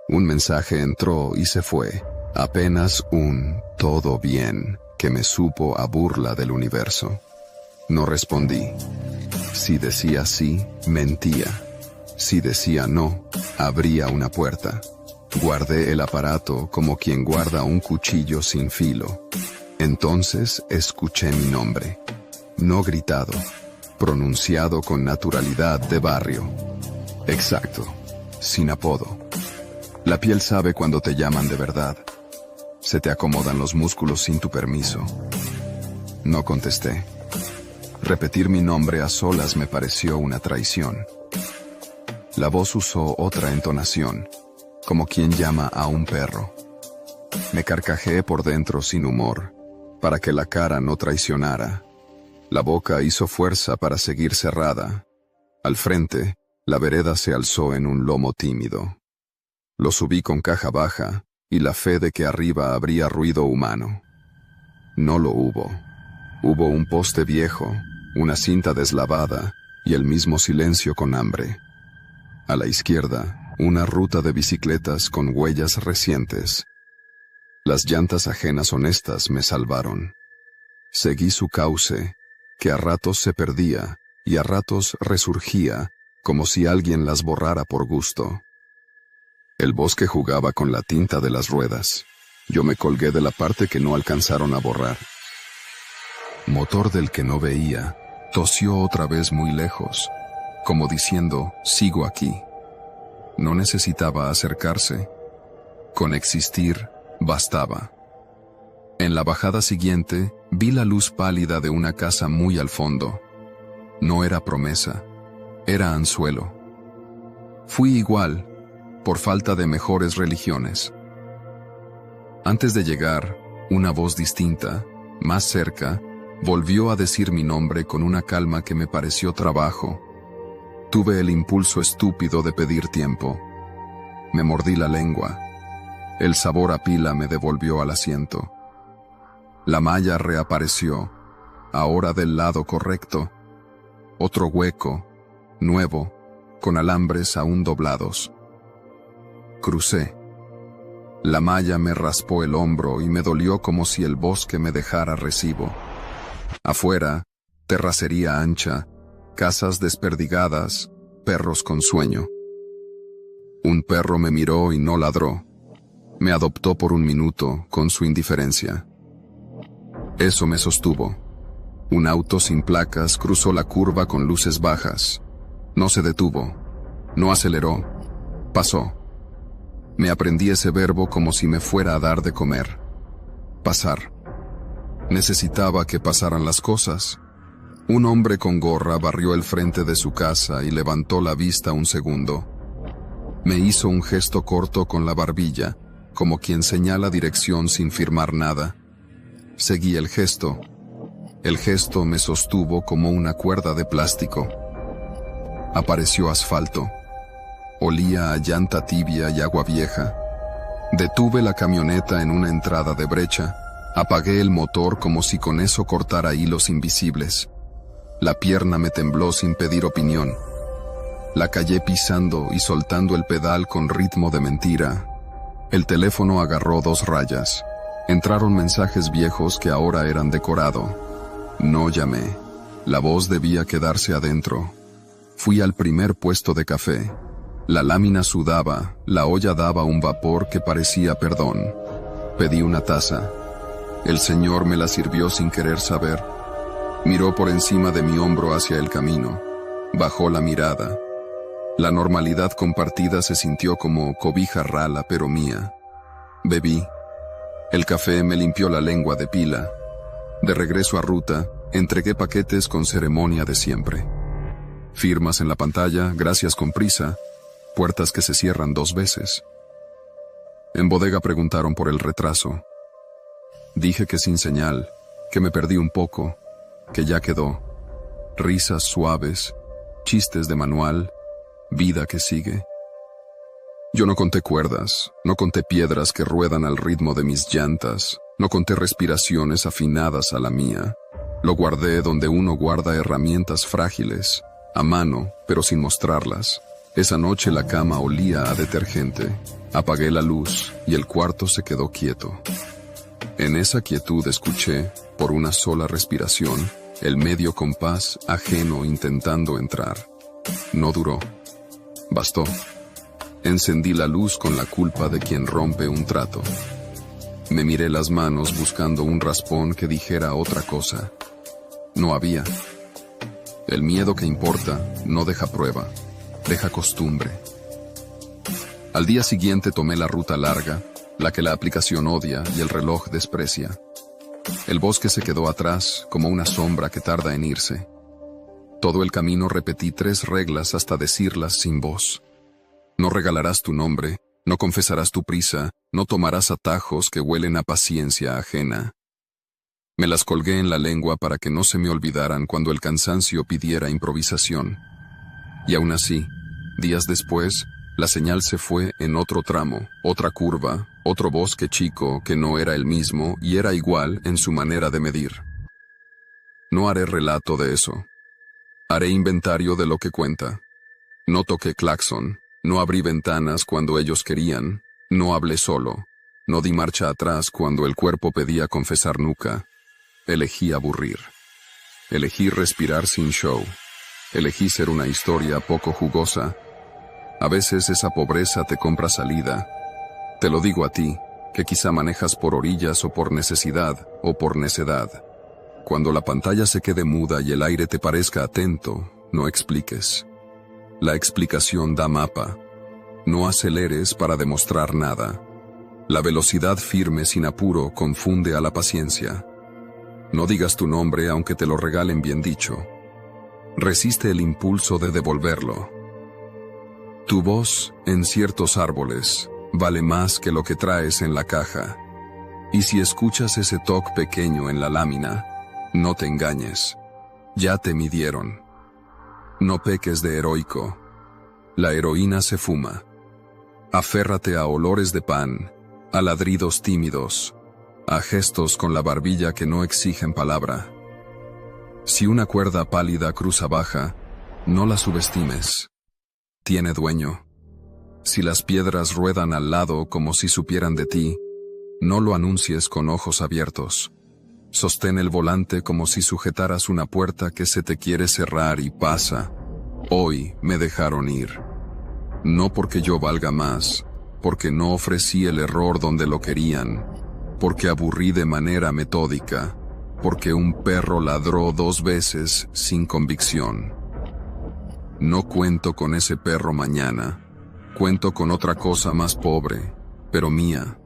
Un mensaje entró y se fue. Apenas un «todo bien» que me supo a burla del universo. No respondí. Si decía sí, mentía. Si decía no, abría una puerta. Guardé el aparato como quien guarda un cuchillo sin filo. Entonces escuché mi nombre. No gritado, pronunciado con naturalidad de barrio. Exacto, sin apodo. La piel sabe cuando te llaman de verdad. Se te acomodan los músculos sin tu permiso. No contesté. Repetir mi nombre a solas me pareció una traición. La voz usó otra entonación, como quien llama a un perro. Me carcajeé por dentro sin humor, para que la cara no traicionara. La boca hizo fuerza para seguir cerrada. Al frente, la vereda se alzó en un lomo tímido. Lo subí con caja baja y la fe de que arriba habría ruido humano. No lo hubo. Hubo un poste viejo, una cinta deslavada y el mismo silencio con hambre. A la izquierda, una ruta de bicicletas con huellas recientes. Las llantas ajenas honestas me salvaron. Seguí su cauce, que a ratos se perdía y a ratos resurgía, como si alguien las borrara por gusto. El bosque jugaba con la tinta de las ruedas. Yo me colgué de la parte que no alcanzaron a borrar. Motor del que no veía, tosió otra vez muy lejos, como diciendo, sigo aquí. No necesitaba acercarse. Con existir, bastaba. En la bajada siguiente, vi la luz pálida de una casa muy al fondo. No era promesa, era anzuelo. Fui igual, por falta de mejores religiones. Antes de llegar, una voz distinta, más cerca, volvió a decir mi nombre con una calma que me pareció trabajo. Tuve el impulso estúpido de pedir tiempo. Me mordí la lengua. El sabor a pila me devolvió al asiento. La malla reapareció, ahora del lado correcto. Otro hueco, nuevo, con alambres aún doblados. Crucé. La malla me raspó el hombro y me dolió como si el bosque me dejara recibo. Afuera, terracería ancha, casas desperdigadas, perros con sueño. Un perro me miró y no ladró. Me adoptó por un minuto, con su indiferencia. Eso me sostuvo. Un auto sin placas cruzó la curva con luces bajas. No se detuvo. No aceleró. Pasó. Me aprendí ese verbo como si me fuera a dar de comer. Pasar. Necesitaba que pasaran las cosas. Un hombre con gorra barrió el frente de su casa y levantó la vista un segundo. Me hizo un gesto corto con la barbilla, como quien señala dirección sin firmar nada. Seguí el gesto. El gesto me sostuvo como una cuerda de plástico. Apareció asfalto. Olía a llanta tibia y agua vieja. Detuve la camioneta en una entrada de brecha. Apagué el motor como si con eso cortara hilos invisibles. La pierna me tembló sin pedir opinión. La callé pisando y soltando el pedal con ritmo de mentira. El teléfono agarró 2 rayas. Entraron mensajes viejos que ahora eran decorado. No llamé. La voz debía quedarse adentro. Fui al primer puesto de café. La lámina sudaba, la olla daba un vapor que parecía perdón. Pedí una taza. El señor me la sirvió sin querer saber. Miró por encima de mi hombro hacia el camino. Bajó la mirada. La normalidad compartida se sintió como cobija rala pero mía. Bebí. El café me limpió la lengua de pila. De regreso a ruta, entregué paquetes con ceremonia de siempre. Firmas en la pantalla, gracias con prisa, puertas que se cierran 2 veces. En bodega preguntaron por el retraso. Dije que sin señal, que me perdí un poco, que ya quedó. Risas suaves, chistes de manual, vida que sigue. Yo no conté cuerdas, no conté piedras que ruedan al ritmo de mis llantas, no conté respiraciones afinadas a la mía. Lo guardé donde uno guarda herramientas frágiles, a mano, pero sin mostrarlas. Esa noche la cama olía a detergente. Apagué la luz y el cuarto se quedó quieto. En esa quietud escuché, por una sola respiración, el medio compás ajeno intentando entrar. No duró. Bastó. Encendí la luz con la culpa de quien rompe un trato. Me miré las manos buscando un raspón que dijera otra cosa. No había. El miedo que importa no deja prueba, deja costumbre. Al día siguiente tomé la ruta larga, la que la aplicación odia y el reloj desprecia. El bosque se quedó atrás, como una sombra que tarda en irse. Todo el camino repetí 3 reglas hasta decirlas sin voz. No regalarás tu nombre, no confesarás tu prisa, no tomarás atajos que huelen a paciencia ajena. Me las colgué en la lengua para que no se me olvidaran cuando el cansancio pidiera improvisación. Y aún así, días después, la señal se fue en otro tramo, otra curva, otro bosque chico que no era el mismo y era igual en su manera de medir. No haré relato de eso. Haré inventario de lo que cuenta. No toqué claxon, no abrí ventanas cuando ellos querían, no hablé solo, no di marcha atrás cuando el cuerpo pedía confesar nuca. Elegí aburrir. Elegí respirar sin show. Elegí ser una historia poco jugosa. A veces esa pobreza te compra salida. Te lo digo a ti, que quizá manejas por orillas o por necesidad o por necedad. Cuando la pantalla se quede muda y el aire te parezca atento, no expliques. La explicación da mapa. No aceleres para demostrar nada. La velocidad firme sin apuro confunde a la paciencia. No digas tu nombre aunque te lo regalen bien dicho. Resiste el impulso de devolverlo. Tu voz, en ciertos árboles, vale más que lo que traes en la caja. Y si escuchas ese toque pequeño en la lámina, no te engañes. Ya te midieron. No peques de heroico. La heroína se fuma. Aférrate a olores de pan, a ladridos tímidos, a gestos con la barbilla que no exigen palabra. Si una cuerda pálida cruza baja, no la subestimes. Tiene dueño. Si las piedras ruedan al lado como si supieran de ti, no lo anuncies con ojos abiertos. Sostén el volante como si sujetaras una puerta que se te quiere cerrar y pasa. Hoy me dejaron ir. No porque yo valga más, porque no ofrecí el error donde lo querían, porque aburrí de manera metódica, porque un perro ladró 2 veces sin convicción. No cuento con ese perro mañana, cuento con otra cosa más pobre, pero mía.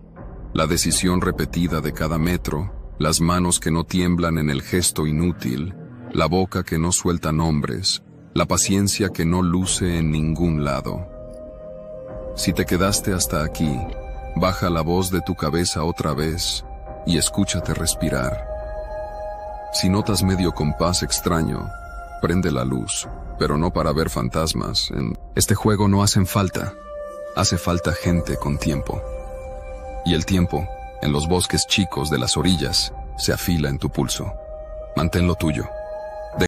La decisión repetida de cada metro, las manos que no tiemblan en el gesto inútil, la boca que no suelta nombres, la paciencia que no luce en ningún lado. Si te quedaste hasta aquí, baja la voz de tu cabeza otra vez y escúchate respirar. Si notas medio compás extraño, prende la luz, pero no para ver fantasmas. En este juego no hacen falta, hace falta gente con tiempo. Y el tiempo, en los bosques chicos de las orillas, se afila en tu pulso. Manténlo tuyo.